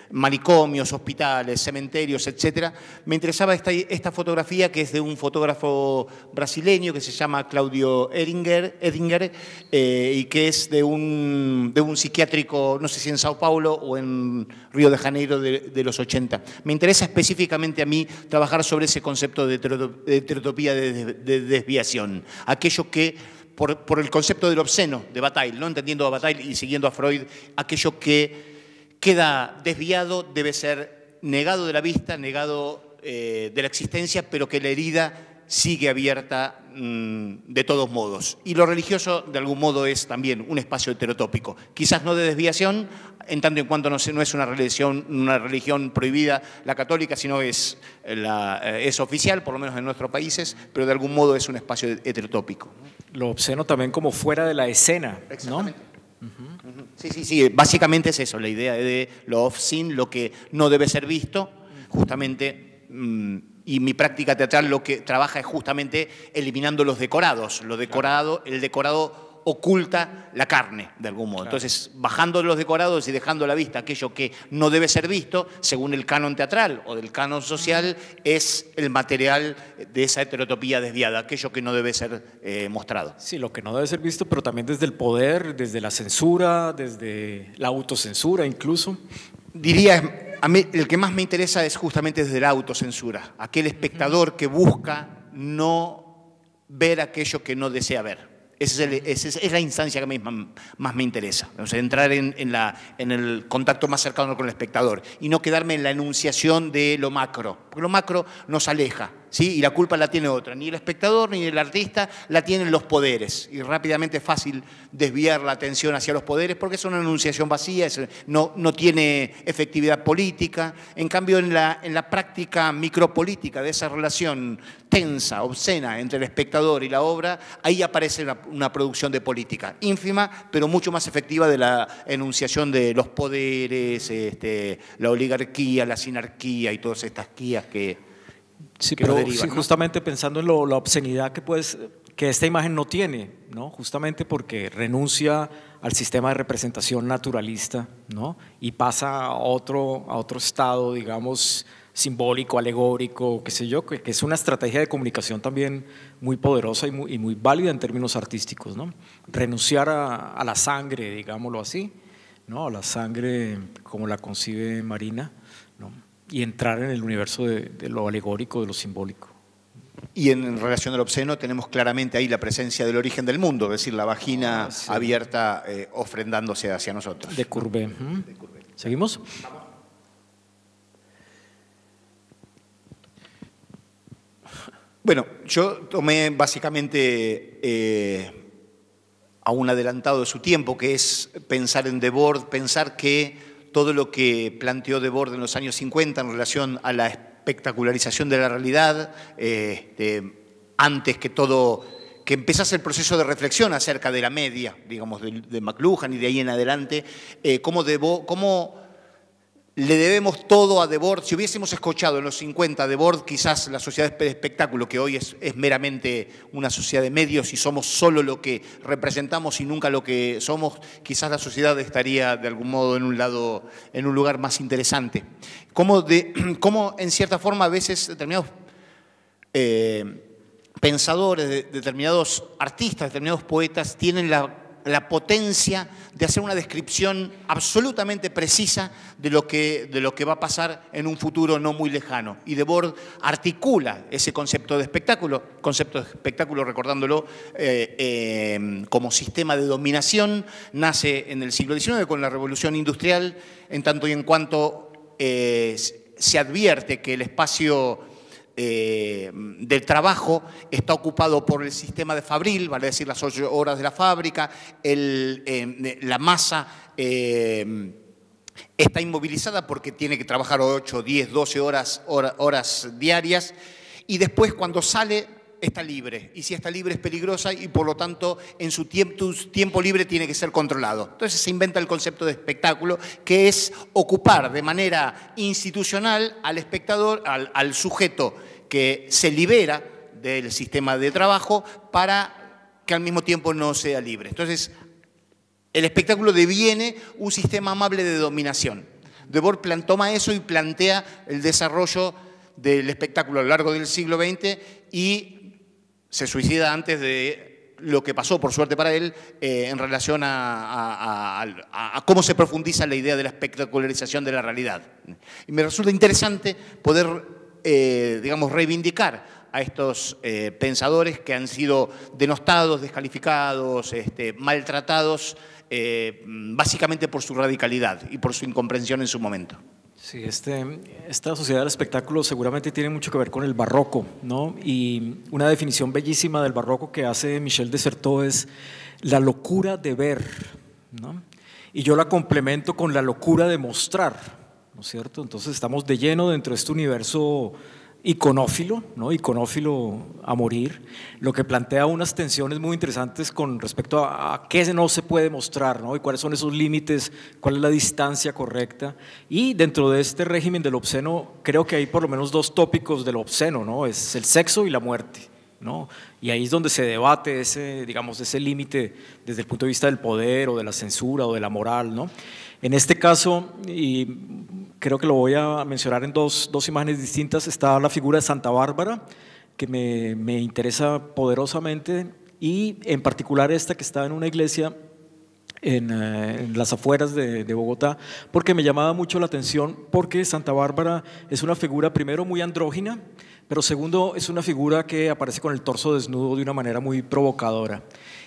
manicomios, hospitales, cementerios, etc. Me interesaba esta fotografía, que es de un fotógrafo brasileño que se llama Claudio Edinger, y que es de un psiquiátrico, no sé si en Sao Paulo o en Río de Janeiro de los 80. Me interesa específicamente a mí trabajar sobre ese concepto de heterotopía de desviación, aquello que por el concepto del obsceno de Bataille, ¿no? Entendiendo a Bataille y siguiendo a Freud, aquello que queda desviado debe ser negado de la vista, negado de la existencia, pero que la herida sigue abierta de todos modos. Y lo religioso, de algún modo, es también un espacio heterotópico. Quizás no de desviación, en tanto en cuanto no es una religión prohibida la católica, sino es oficial, por lo menos en nuestros países, pero de algún modo es un espacio heterotópico.
Lo obsceno también como fuera de la escena, ¿no?
Exactamente. Sí, básicamente es eso, la idea de lo off-scene, lo que no debe ser visto, justamente, y mi práctica teatral lo que trabaja es justamente eliminando los decorados. El decorado oculta la carne, de algún modo. Claro. Entonces, bajando los decorados y dejando a la vista aquello que no debe ser visto, según el canon teatral o del canon social, es el material de esa heterotopía desviada, aquello que no debe ser mostrado.
Sí, lo que no debe ser visto, pero también desde el poder, desde la censura, desde la autocensura incluso.
Diría, a mí el que más me interesa es justamente desde la autocensura, aquel espectador que busca no ver aquello que no desea ver. Esa es la instancia que a mí más me interesa. O sea, entrar en el contacto más cercano con el espectador y no quedarme en la enunciación de lo macro, porque lo macro nos aleja, ¿sí? Y la culpa la tiene otra, ni el espectador ni el artista la tienen los poderes, y rápidamente es fácil desviar la atención hacia los poderes porque es una enunciación vacía, no tiene efectividad política. En cambio, en la práctica micropolítica de esa relación tensa, obscena entre el espectador y la obra, ahí aparece una producción de política ínfima, pero mucho más efectiva de la enunciación de los poderes, la oligarquía, la sinarquía y todas estas guías que
pero
derivan,
sí,
¿no?
Justamente pensando en la obscenidad que esta imagen no tiene, ¿no? Justamente porque renuncia al sistema de representación naturalista, ¿no? Y pasa a otro estado, digamos, simbólico, alegórico, qué sé yo, que es una estrategia de comunicación también muy poderosa y muy válida en términos artísticos, ¿no? Renunciar a la sangre, digámoslo así, ¿no? A la sangre como la concibe Marina, ¿no? Y entrar en el universo de lo alegórico, de lo simbólico.
Y en relación al obsceno tenemos claramente ahí la presencia del origen del mundo, es decir, la vagina abierta ofrendándose hacia nosotros.
De Courbet. ¿Seguimos?
Bueno, yo tomé básicamente a un adelantado de su tiempo, que es pensar en Debord, pensar que todo lo que planteó Debord en los años 50 en relación a la espectacularización de la realidad, antes que todo, que empezase el proceso de reflexión acerca de la media, digamos, de McLuhan y de ahí en adelante, cómo le debemos todo a Debord. Si hubiésemos escuchado en los 50 a Debord, quizás la sociedad de espectáculo, que hoy es meramente una sociedad de medios y somos solo lo que representamos y nunca lo que somos, quizás la sociedad estaría de algún modo en un lugar más interesante. Cómo en cierta forma a veces determinados pensadores, determinados artistas, determinados poetas tienen la potencia de hacer una descripción absolutamente precisa de lo que va a pasar en un futuro no muy lejano. Y Debord articula ese concepto de espectáculo recordándolo como sistema de dominación, nace en el siglo XIX con la Revolución Industrial, en tanto y en cuanto se advierte que el espacio del trabajo está ocupado por el sistema de Fabril, vale decir las 8 horas de la fábrica, la masa está inmovilizada porque tiene que trabajar 8, 10, 12 horas diarias, y después cuando sale está libre, y si está libre es peligrosa y por lo tanto en su tiempo libre tiene que ser controlado. Entonces se inventa el concepto de espectáculo, que es ocupar de manera institucional al espectador, al sujeto que se libera del sistema de trabajo para que al mismo tiempo no sea libre. Entonces el espectáculo deviene un sistema amable de dominación. Debord toma eso y plantea el desarrollo del espectáculo a lo largo del siglo XX y se suicida antes de lo que pasó, por suerte para él, en relación a cómo se profundiza la idea de la espectacularización de la realidad. Y me resulta interesante poder, digamos, reivindicar a estos pensadores que han sido denostados, descalificados, maltratados, básicamente por su radicalidad y por su incomprensión en su momento.
Sí, esta sociedad del espectáculo seguramente tiene mucho que ver con el barroco, ¿no? Y una definición bellísima del barroco que hace Michel de Certeau es la locura de ver, ¿no? y yo la complemento con la locura de mostrar, ¿no es cierto? Entonces estamos de lleno dentro de este universo iconófilo, ¿no? Iconófilo a morir, lo que plantea unas tensiones muy interesantes con respecto a qué no se puede mostrar, ¿no? Y cuáles son esos límites, cuál es la distancia correcta. Y dentro de este régimen del obsceno, creo que hay por lo menos dos tópicos del obsceno, ¿no? Es el sexo y la muerte, ¿no? Y ahí es donde se debate ese, digamos, ese límite desde el punto de vista del poder o de la censura o de la moral, ¿no? En este caso, y creo que lo voy a mencionar en dos imágenes distintas, está la figura de Santa Bárbara, que me interesa poderosamente, y en particular esta que está en una iglesia en las afueras de Bogotá, porque me llamaba mucho la atención, porque Santa Bárbara es una figura primero muy andrógina, pero segundo es una figura que aparece con el torso desnudo de una manera muy provocadora.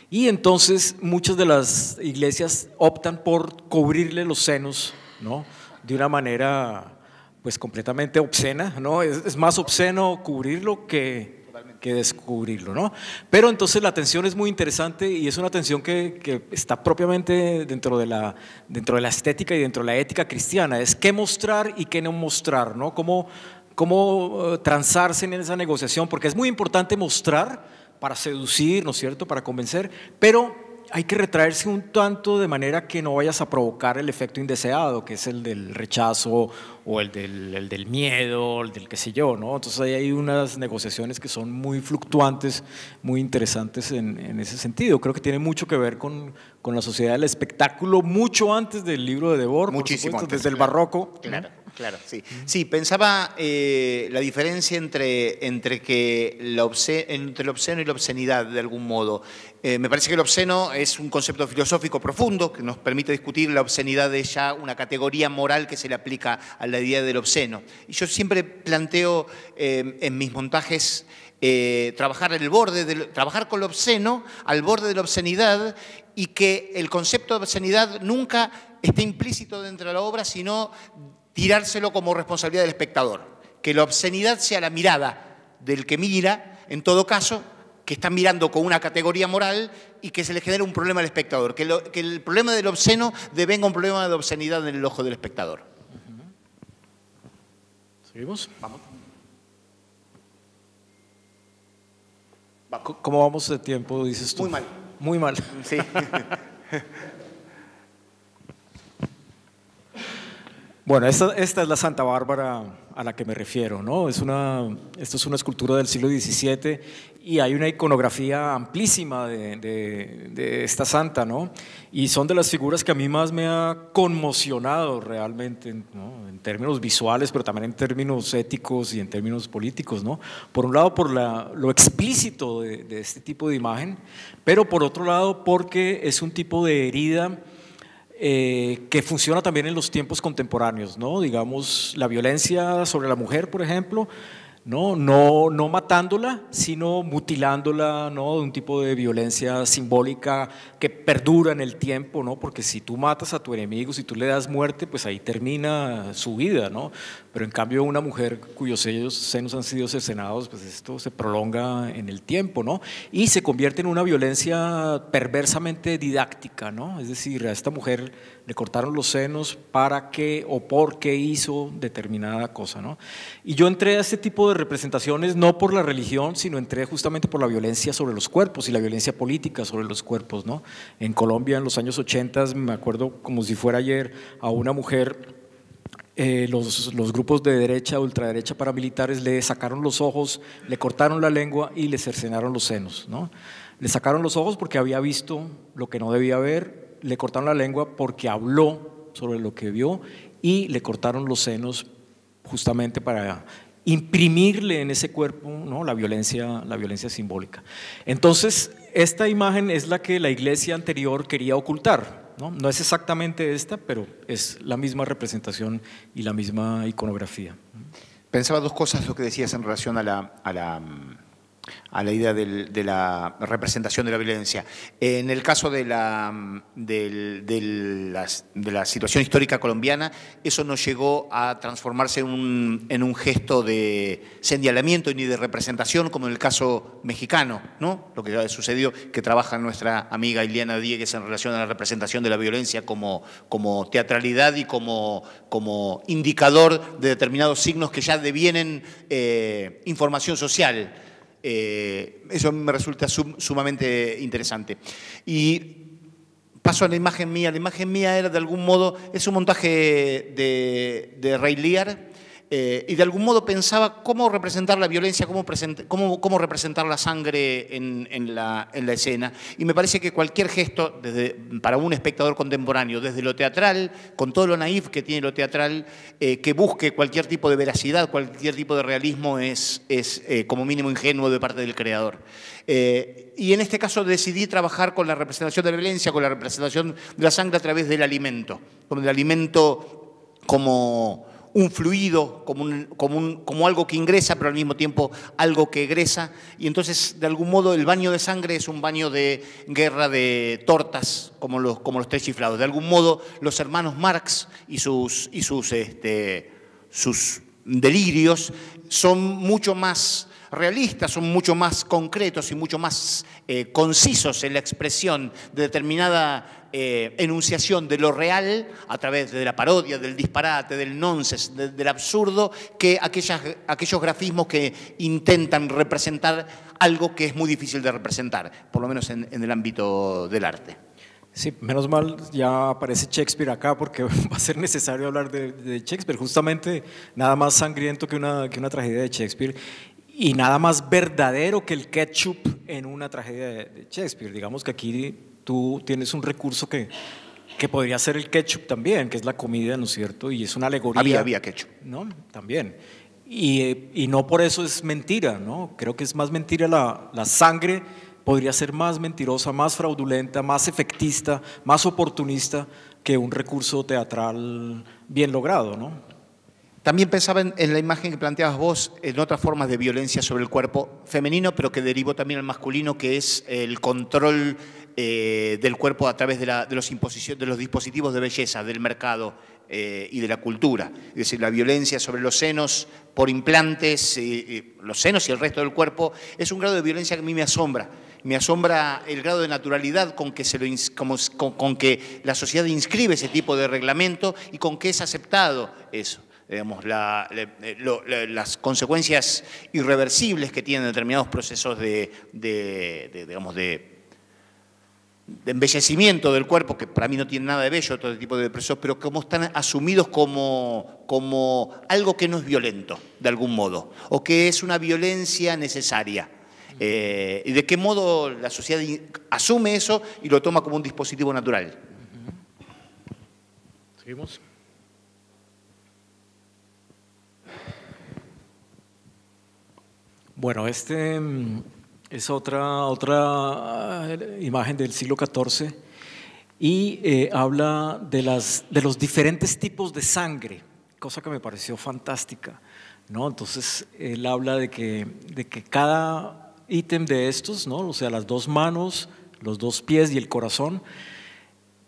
Y entonces muchas de las iglesias optan por cubrirle los senos, ¿no? De una manera pues completamente obscena, ¿no? Es más obsceno cubrirlo que descubrirlo, ¿no? Pero entonces la tensión es muy interesante y es una tensión que está propiamente dentro de la estética y dentro de la ética cristiana, es qué mostrar y qué no mostrar, ¿no? Cómo transarse en esa negociación, porque es muy importante mostrar para seducir, ¿no es cierto?, para convencer, pero hay que retraerse un tanto de manera que no vayas a provocar el efecto indeseado, que es el del rechazo o el del miedo, el del qué sé yo, ¿no? Entonces ahí hay unas negociaciones que son muy fluctuantes, muy interesantes en ese sentido. Creo que tiene mucho que ver con la sociedad del espectáculo, mucho antes del libro de Debord,
muchísimo
por supuesto,
antes,
desde el barroco.
Claro. Claro, sí. Sí, pensaba la diferencia entre el obsceno y la obscenidad, de algún modo. Me parece que el obsceno es un concepto filosófico profundo que nos permite discutir. La obscenidad es ya una categoría moral que se le aplica a la idea del obsceno. Y yo siempre planteo en mis montajes trabajar con lo obsceno al borde de la obscenidad, y que el concepto de obscenidad nunca esté implícito dentro de la obra, sino tirárselo como responsabilidad del espectador. Que la obscenidad sea la mirada del que mira, en todo caso, que está mirando con una categoría moral y que se le genera un problema al espectador. Que el problema del obsceno devenga un problema de obscenidad en el ojo del espectador.
¿Seguimos? Vamos. ¿Cómo vamos de tiempo, dices tú?
Muy mal.
Muy mal.
Sí.
Bueno, esta es la Santa Bárbara a la que me refiero, ¿no? Esto es una escultura del siglo XVII y hay una iconografía amplísima de esta santa, ¿no? Y son de las figuras que a mí más me ha conmocionado realmente, ¿no? En términos visuales, pero también en términos éticos y en términos políticos, ¿no? Por un lado, por lo explícito de este tipo de imagen, pero por otro lado, porque es un tipo de herida que funciona también en los tiempos contemporáneos, ¿no? Digamos, la violencia sobre la mujer, por ejemplo, no matándola, sino mutilándola, ¿no? De un tipo de violencia simbólica que perdura en el tiempo, ¿no? Porque si tú matas a tu enemigo, si tú le das muerte, pues ahí termina su vida, ¿no? Pero en cambio una mujer cuyos senos han sido cercenados, pues esto se prolonga en el tiempo, ¿no? Y se convierte en una violencia perversamente didáctica, ¿no? Es decir, a esta mujer le cortaron los senos para qué o por qué hizo determinada cosa, ¿no? Y yo entré a este tipo de representaciones no por la religión, sino entré justamente por la violencia sobre los cuerpos y la violencia política sobre los cuerpos, ¿no? En Colombia en los años 80, me acuerdo como si fuera ayer, a una mujer los grupos de derecha, ultraderecha paramilitares le sacaron los ojos, le cortaron la lengua y le cercenaron los senos, ¿no? Le sacaron los ojos porque había visto lo que no debía ver, le cortaron la lengua porque habló sobre lo que vio y le cortaron los senos justamente para imprimirle en ese cuerpo, ¿no? la violencia simbólica. Entonces, esta imagen es la que la iglesia anterior quería ocultar. No es exactamente esta, pero es la misma representación y la misma iconografía.
Pensaba dos cosas lo que decías en relación a la a la idea de la representación de la violencia. En el caso de la situación histórica colombiana, eso no llegó a transformarse en un gesto de señalamiento ni de representación, como en el caso mexicano, ¿no? Lo que ha sucedido, que trabaja nuestra amiga Ileana Diegues en relación a la representación de la violencia como teatralidad y como indicador de determinados signos que ya devienen información social. Eso me resulta sumamente interesante. Y paso a la imagen mía. La imagen mía era, de algún modo, es un montaje de Ray Lear, y de algún modo pensaba cómo representar la violencia, cómo representar la sangre en la escena. Y me parece que cualquier gesto, para un espectador contemporáneo, desde lo teatral, con todo lo naif que tiene lo teatral, que busque cualquier tipo de veracidad, cualquier tipo de realismo, es como mínimo ingenuo de parte del creador. Y en este caso decidí trabajar con la representación de la violencia, con la representación de la sangre a través del alimento, como el alimento como un fluido, como algo que ingresa, pero al mismo tiempo algo que egresa. Y entonces, de algún modo, el baño de sangre es un baño de guerra de tortas, como los tres chiflados. De algún modo, los hermanos Marx y sus delirios son mucho más realistas, son mucho más concretos y mucho más concisos en la expresión de determinada enunciación de lo real a través de la parodia, del disparate, del nonsense, del absurdo, que aquellos grafismos que intentan representar algo que es muy difícil de representar, por lo menos en el ámbito del arte.
Sí, menos mal ya aparece Shakespeare acá, porque va a ser necesario hablar de Shakespeare. Justamente nada más sangriento que una tragedia de Shakespeare, y nada más verdadero que el ketchup en una tragedia de Shakespeare. Digamos que aquí tú tienes un recurso que podría ser el ketchup también, que es la comida, ¿no es cierto? Y es una alegoría.
Había ketchup.
¿No? También. Y no por eso es mentira, ¿no? Creo que es más mentira la sangre. Podría ser más mentirosa, más fraudulenta, más efectista, más oportunista que un recurso teatral bien logrado, ¿no?
También pensaba en la imagen que planteabas vos, en otras formas de violencia sobre el cuerpo femenino, pero que derivó también al masculino, que es el control del cuerpo a través de los dispositivos de belleza, del mercado y de la cultura. Es decir, la violencia sobre los senos por implantes, los senos y el resto del cuerpo, es un grado de violencia que a mí me asombra. Me asombra el grado de naturalidad con que la sociedad inscribe ese tipo de reglamento y con que es aceptado eso. Digamos, las consecuencias irreversibles que tienen determinados procesos de embellecimiento del cuerpo, que para mí no tiene nada de bello, todo tipo de procesos, pero como están asumidos como algo que no es violento, de algún modo, o que es una violencia necesaria. Y de qué modo la sociedad asume eso y lo toma como un dispositivo natural.
Seguimos. Bueno, es otra imagen del siglo XIV y habla de los diferentes tipos de sangre, cosa que me pareció fantástica, ¿no? Entonces, él habla de que cada ítem de estos, ¿no? O sea, las dos manos, los dos pies y el corazón,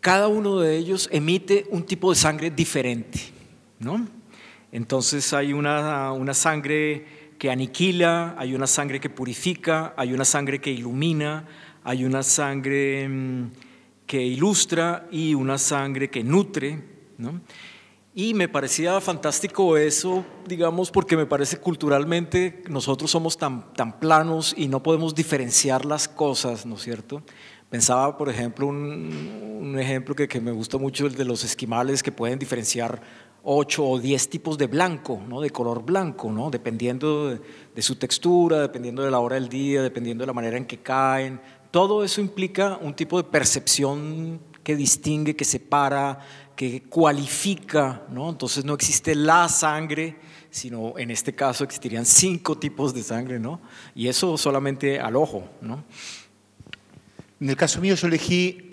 cada uno de ellos emite un tipo de sangre diferente, ¿no? Entonces, hay una sangre que aniquila, hay una sangre que purifica, hay una sangre que ilumina, hay una sangre que ilustra y una sangre que nutre, ¿no? Y me parecía fantástico eso, digamos, porque me parece culturalmente nosotros somos tan planos y no podemos diferenciar las cosas, ¿no es cierto? Pensaba, por ejemplo, un ejemplo que me gusta mucho, el de los esquimales, que pueden diferenciar 8 o 10 tipos de blanco, ¿no? De color blanco, ¿no? Dependiendo de su textura, dependiendo de la hora del día, dependiendo de la manera en que caen. Todo eso implica un tipo de percepción que distingue, que separa, que cualifica, ¿no? Entonces no existe la sangre, sino en este caso existirían 5 tipos de sangre, ¿no? Y eso solamente al ojo, ¿no?
En el caso mío yo elegí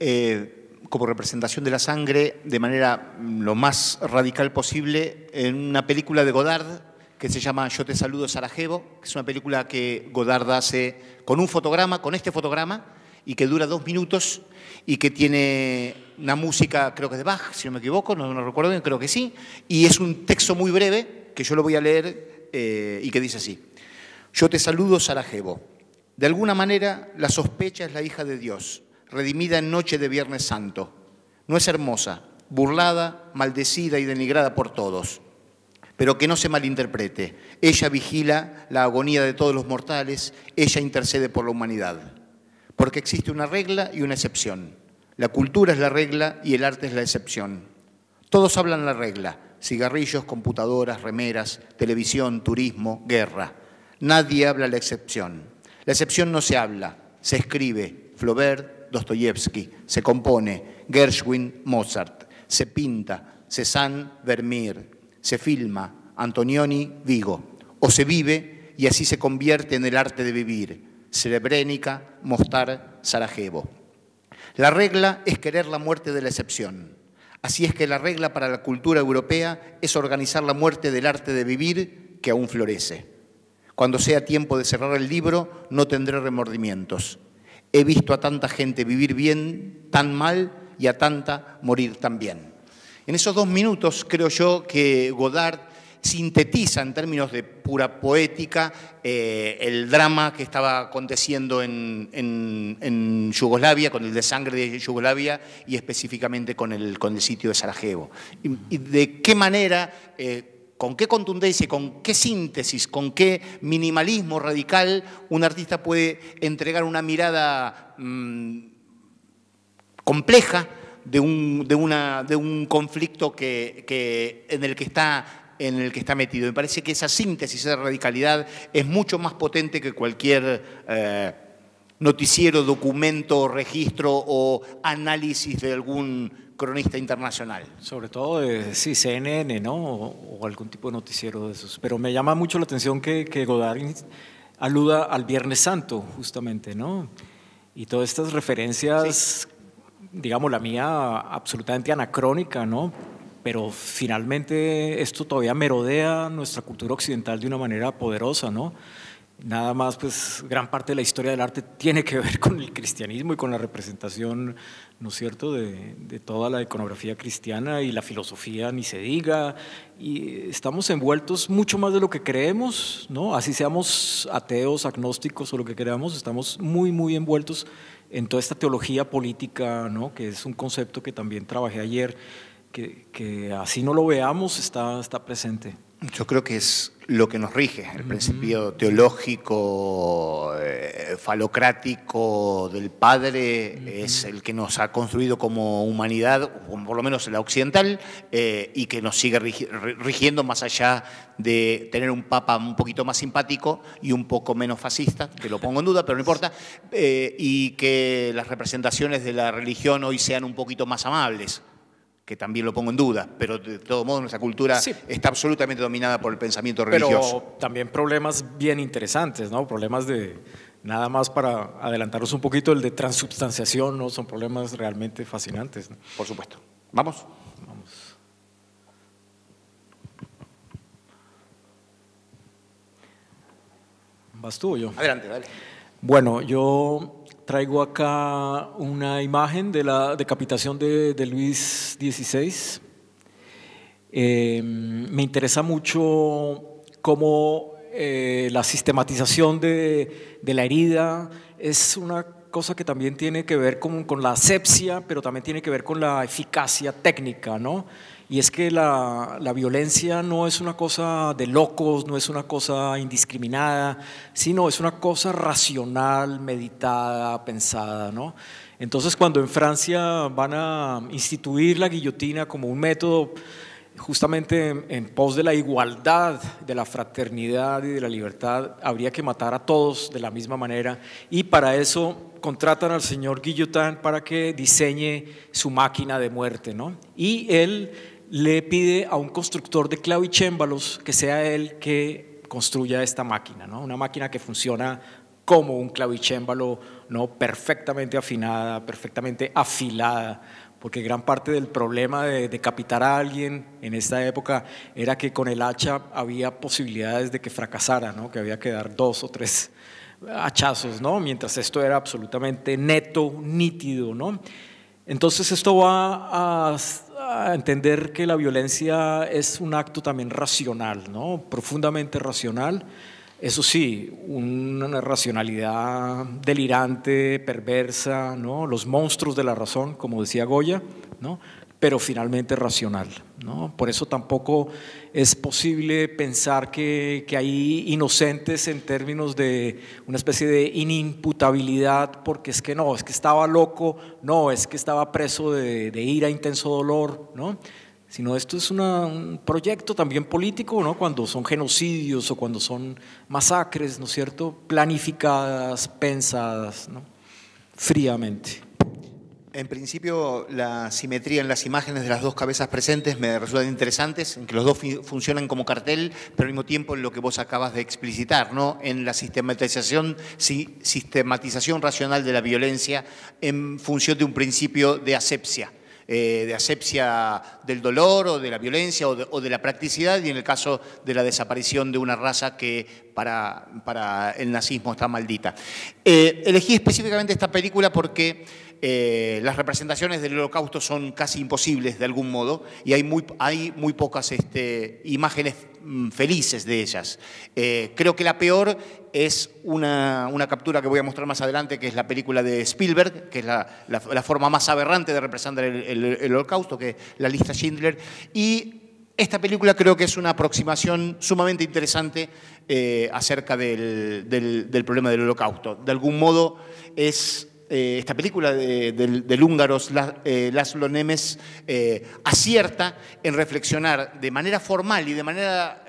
como representación de la sangre de manera lo más radical posible en una película de Godard que se llama Yo te saludo Sarajevo, que es una película que Godard hace con un fotograma, con este fotograma, y que dura 2 minutos y que tiene una música, creo que es de Bach, si no me equivoco, no recuerdo bien, creo que sí, y es un texto muy breve que yo lo voy a leer y que dice así: Yo te saludo Sarajevo. De alguna manera la sospecha es la hija de Dios, redimida en noche de Viernes Santo. No es hermosa, burlada, maldecida y denigrada por todos. Pero que no se malinterprete, ella vigila la agonía de todos los mortales, ella intercede por la humanidad. Porque existe una regla y una excepción. La cultura es la regla y el arte es la excepción. Todos hablan la regla: cigarrillos, computadoras, remeras, televisión, turismo, guerra. Nadie habla la excepción. La excepción no se habla, se escribe. Flaubert, Dostoyevsky, se compone. Gershwin, Mozart, se pinta. Cézanne, Vermeer, se filma. Antonioni, Vigo. O se vive y así se convierte en el arte de vivir. Srebrenica, Mostar, Sarajevo. La regla es querer la muerte de la excepción. Así es que la regla para la cultura europea es organizar la muerte del arte de vivir que aún florece. Cuando sea tiempo de cerrar el libro, no tendré remordimientos. He visto a tanta gente vivir bien, tan mal, y a tanta morir tan bien. En esos 2 minutos creo yo que Godard sintetiza en términos de pura poética el drama que estaba aconteciendo en Yugoslavia, con el desangre de Yugoslavia y específicamente con el sitio de Sarajevo. Y de qué manera, con qué contundencia, con qué síntesis, con qué minimalismo radical un artista puede entregar una mirada compleja de un conflicto en el que está metido. Me parece que esa síntesis, esa radicalidad es mucho más potente que cualquier noticiero, documento, registro o análisis de algún cronista internacional.
Sobre todo de CNN, ¿no? O algún tipo de noticiero de esos. Pero me llama mucho la atención que Godard aluda al Viernes Santo, justamente, ¿no? Y todas estas referencias, digamos, la mía absolutamente anacrónica, ¿no? Pero finalmente esto todavía merodea nuestra cultura occidental de una manera poderosa, ¿no? Nada más, pues, gran parte de la historia del arte tiene que ver con el cristianismo y con la representación, ¿no es cierto?, de toda la iconografía cristiana y la filosofía, ni se diga, y estamos envueltos mucho más de lo que creemos, ¿no? Así seamos ateos, agnósticos o lo que queramos, estamos muy, muy envueltos en toda esta teología política, ¿no?, que es un concepto que también trabajé ayer, que así no lo veamos, está presente.
Yo creo que es lo que nos rige, el principio teológico, falocrático del Padre, es el que nos ha construido como humanidad, o por lo menos la occidental, y que nos sigue rigiendo más allá de tener un Papa un poquito más simpático y un poco menos fascista, que lo pongo en duda, pero no importa, y que las representaciones de la religión hoy sean un poquito más amables, que también lo pongo en duda, pero de todo modo nuestra cultura está absolutamente dominada por el pensamiento religioso.
Pero también problemas bien interesantes, ¿no? Problemas de, nada más para adelantarnos un poquito, el de transubstanciación, ¿no? Son problemas realmente fascinantes, ¿no?
Por supuesto. ¿Vamos?
Vamos. ¿Vas tú o yo?
Adelante, dale.
Bueno, yo traigo acá una imagen de la decapitación de Luis XVI. Me interesa mucho cómo la sistematización de la herida es una cosa que también tiene que ver con la asepsia, pero también tiene que ver con la eficacia técnica, ¿no? Y es que la violencia no es una cosa de locos, no es una cosa indiscriminada, sino es una cosa racional, meditada, pensada, ¿no? Entonces, cuando en Francia van a instituir la guillotina como un método justamente en pos de la igualdad, de la fraternidad y de la libertad, habría que matar a todos de la misma manera, y para eso contratan al señor Guillotin para que diseñe su máquina de muerte, ¿no? Y él le pide a un constructor de clavicémbalos que sea él que construya esta máquina, ¿no? Una máquina que funciona como un clavicémbalo, ¿no? Perfectamente afinada, perfectamente afilada, porque gran parte del problema de decapitar a alguien en esta época era que con el hacha había posibilidades de que fracasara, ¿no? Que había que dar 2 o 3 hachazos, ¿no? Mientras esto era absolutamente neto, nítido, ¿no? Entonces esto va a entender que la violencia es un acto también racional, ¿no? Profundamente racional. Eso sí, una racionalidad delirante, perversa, ¿no? Los monstruos de la razón, como decía Goya, ¿no? Pero finalmente racional, ¿no? Por eso tampoco es posible pensar que hay inocentes en términos de una especie de inimputabilidad, porque es que no, es que estaba loco, no, es que estaba preso de ira, intenso dolor, ¿no? Sino esto es un proyecto también político, ¿no? Cuando son genocidios o cuando son masacres, ¿no es cierto?, planificadas, pensadas, ¿no? Fríamente.
En principio, la simetría en las imágenes de las dos cabezas presentes me resultan interesantes, en que los dos funcionan como cartel, pero al mismo tiempo en lo que vos acabas de explicitar, ¿no? En la sistematización racional de la violencia en función de un principio de asepsia del dolor o de la violencia o de la practicidad, y en el caso de la desaparición de una raza que para el nazismo está maldita. Elegí específicamente esta película porque las representaciones del Holocausto son casi imposibles de algún modo y hay muy pocas imágenes felices de ellas. Creo que la peor es una captura que voy a mostrar más adelante, que es la película de Spielberg, que es la forma más aberrante de representar el Holocausto, que es la lista Schindler. Y esta película creo que es una aproximación sumamente interesante acerca del problema del Holocausto. De algún modo es... esta película del húngaro Laszlo Nemes acierta en reflexionar de manera formal y de manera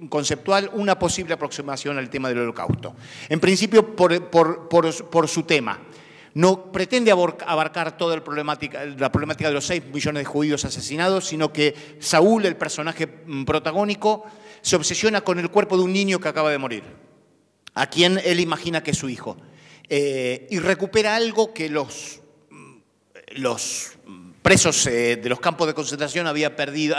conceptual una posible aproximación al tema del Holocausto. En principio por su tema. No pretende abarcar toda la problemática de los 6 millones de judíos asesinados, sino que Saúl, el personaje protagónico, se obsesiona con el cuerpo de un niño que acaba de morir, a quien él imagina que es su hijo. Y recupera algo que los presos de los campos de concentración habían perdido,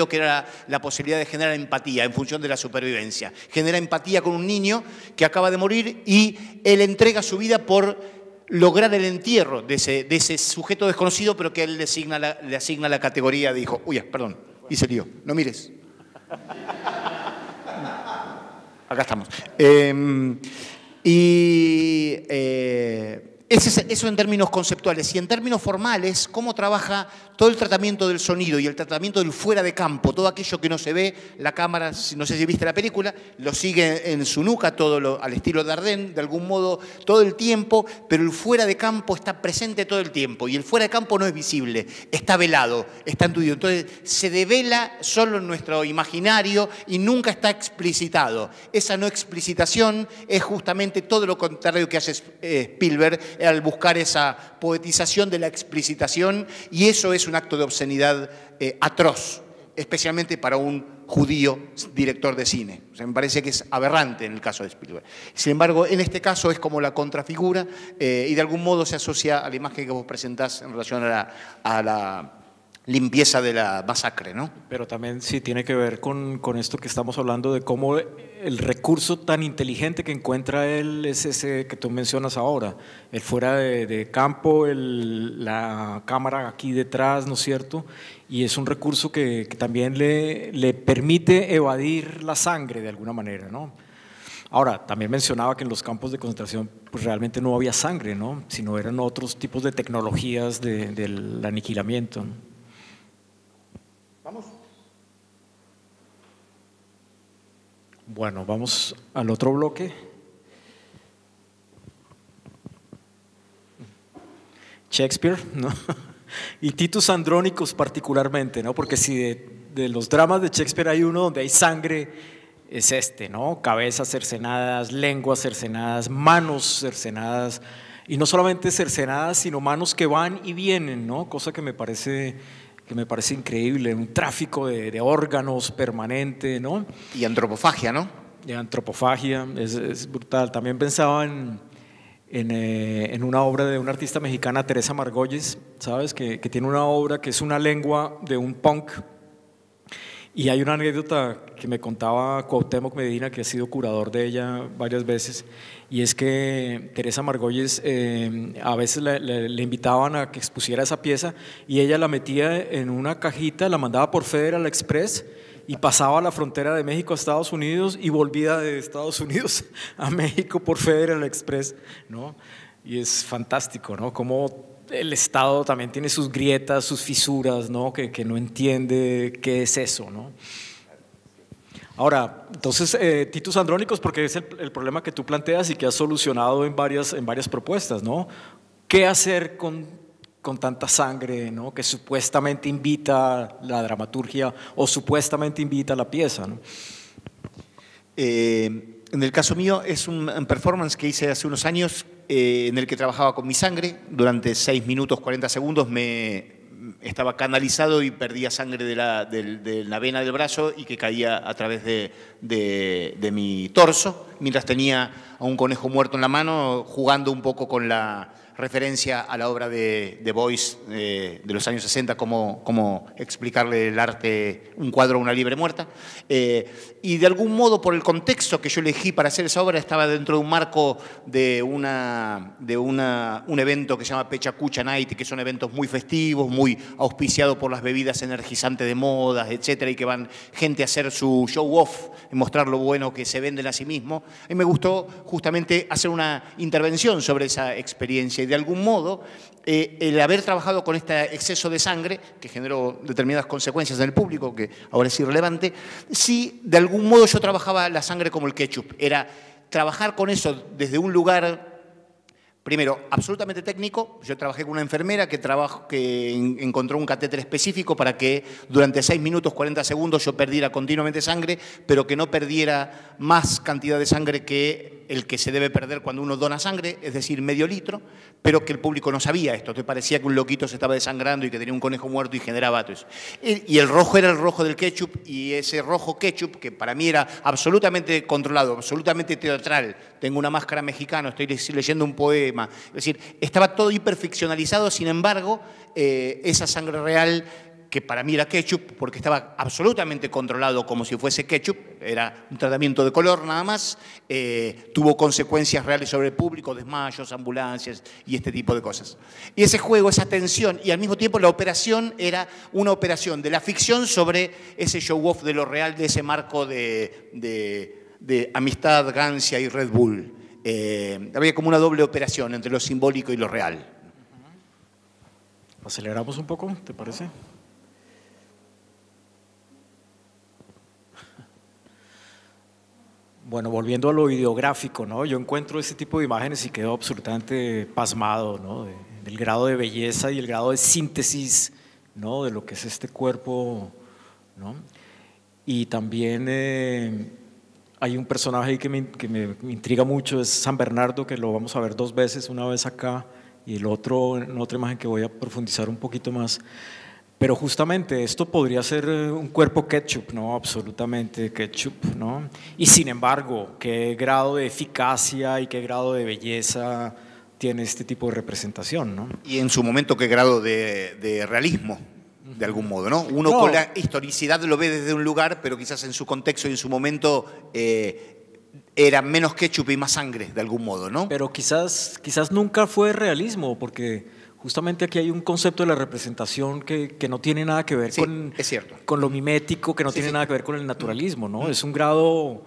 que era la posibilidad de generar empatía en función de la supervivencia. Genera empatía con un niño que acaba de morir y él entrega su vida por lograr el entierro de ese sujeto desconocido, pero que él le asigna la categoría de hijo. Uy, perdón, hice lío, no mires. Acá estamos. Eso en términos conceptuales. Y en términos formales, cómo trabaja todo el tratamiento del sonido y el tratamiento del fuera de campo, todo aquello que no se ve, la cámara, no sé si viste la película, lo sigue en su nuca, al estilo de Dardenne, de algún modo, todo el tiempo, pero el fuera de campo está presente todo el tiempo, y el fuera de campo no es visible, está velado, está intuido. Entonces, se devela solo en nuestro imaginario y nunca está explicitado. Esa no explicitación es justamente todo lo contrario que hace Spielberg al buscar esa poetización de la explicitación, y eso es un acto de obscenidad atroz, especialmente para un judío director de cine. O sea, me parece que es aberrante en el caso de Spielberg. Sin embargo, en este caso es como la contrafigura y de algún modo se asocia a la imagen que vos presentás en relación a la limpieza de la masacre, ¿no?
Pero también sí tiene que ver con esto que estamos hablando de cómo el recurso tan inteligente que encuentra él es ese que tú mencionas ahora, el fuera de campo, la cámara aquí detrás, ¿no es cierto? Y es un recurso que también le permite evadir la sangre de alguna manera, ¿no? Ahora, también mencionaba que en los campos de concentración pues realmente no había sangre, ¿no? Sino eran otros tipos de tecnologías del aniquilamiento, ¿no?
Vamos.
Bueno, vamos al otro bloque. Shakespeare, ¿no? Y Titus Andrónicos particularmente, ¿no? Porque si de los dramas de Shakespeare hay uno donde hay sangre, es ¿no? Cabezas cercenadas, lenguas cercenadas, manos cercenadas, y no solamente cercenadas, sino manos que van y vienen, ¿no? Cosa que me parece increíble, un tráfico de órganos permanente, ¿no?
Y antropofagia, ¿no?
Y antropofagia, es brutal. También pensaba en en una obra de una artista mexicana, Teresa Margolles, ¿sabes? Que tiene una obra que es una lengua de un punk. Y hay una anécdota que me contaba Cuauhtémoc Medina, que ha sido curador de ella varias veces, y es que Teresa Margolles a veces le invitaban a que expusiera esa pieza y ella la metía en una cajita, la mandaba por Federal Express y pasaba la frontera de México a Estados Unidos y volvía de Estados Unidos a México por Federal Express, ¿no? Y es fantástico, ¿no? Cómo el Estado también tiene sus grietas, sus fisuras, ¿no? Que no entiende qué es eso, ¿no? Ahora, entonces, Titus Andrónicos, porque es el problema que tú planteas y que has solucionado en varias propuestas, ¿no? ¿Qué hacer con tanta sangre, ¿no? Que supuestamente invita la dramaturgia o supuestamente invita la pieza, ¿no?
En el caso mío es un performance que hice hace unos años en el que trabajaba con mi sangre. Durante 6 minutos 40 segundos estaba canalizado y perdía sangre de la vena del brazo y que caía a través de mi torso, mientras tenía a un conejo muerto en la mano, jugando un poco con la referencia a la obra de Beuys de los años 60, cómo explicarle el arte, un cuadro a una liebre muerta. Y de algún modo, por el contexto que yo elegí para hacer esa obra, estaba dentro de un marco de un evento que se llama Pechacucha Night, que son eventos muy festivos, muy auspiciados por las bebidas energizantes de modas, etcétera, y que van gente a hacer su show off, mostrar lo bueno que se venden a sí mismos. A mí me gustó justamente hacer una intervención sobre esa experiencia y de algún modo el haber trabajado con este exceso de sangre, que generó determinadas consecuencias en el público, que ahora es irrelevante, sí, de algún modo yo trabajaba la sangre como el ketchup. Era trabajar con eso desde un lugar, primero, absolutamente técnico. Yo trabajé con una enfermera que encontró un catéter específico para que durante 6 minutos 40 segundos yo perdiera continuamente sangre, pero que no perdiera más cantidad de sangre que el que se debe perder cuando uno dona sangre, es decir, medio litro, pero que el público no sabía esto. Te parecía que un loquito se estaba desangrando y que tenía un conejo muerto y generaba todo eso. Y el rojo era el rojo del ketchup, y ese rojo ketchup, que para mí era absolutamente controlado, absolutamente teatral. Tengo una máscara mexicana, estoy leyendo un poema. Es decir, estaba todo hiperficcionalizado, sin embargo, esa sangre real, que para mí era ketchup, porque estaba absolutamente controlado como si fuese ketchup, era un tratamiento de color nada más, tuvo consecuencias reales sobre el público, desmayos, ambulancias y este tipo de cosas. Y ese juego, esa tensión, y al mismo tiempo la operación era una operación de la ficción sobre ese show-off de lo real, de ese marco de amistad, Gancia y Red Bull. Había como una doble operación entre lo simbólico y lo real.
¿Aceleramos un poco, te parece? Bueno, volviendo a lo ideográfico, ¿no? Yo encuentro este tipo de imágenes y quedo absolutamente pasmado, ¿no? Del grado de belleza y el grado de síntesis, ¿no? De lo que es este cuerpo, ¿no? Y también hay un personaje ahí que me intriga mucho, es San Bernardo, que lo vamos a ver 2 veces, una vez acá y el otro en otra imagen que voy a profundizar un poquito más. Pero justamente esto podría ser un cuerpo ketchup, ¿no? Absolutamente ketchup, ¿no? Y sin embargo, ¿qué grado de eficacia y qué grado de belleza tiene este tipo de representación, ¿no?
Y en su momento, ¿qué grado de realismo, de algún modo, ¿no? Uno
No.
con la historicidad lo ve desde un lugar, pero quizás en su contexto y en su momento era menos ketchup y más sangre, de algún modo, ¿no?
Pero quizás nunca fue realismo, porque justamente aquí hay un concepto de la representación que no tiene nada que ver
Sí, es cierto.
con lo mimético, que no tiene nada que ver con el naturalismo, ¿no? Es un grado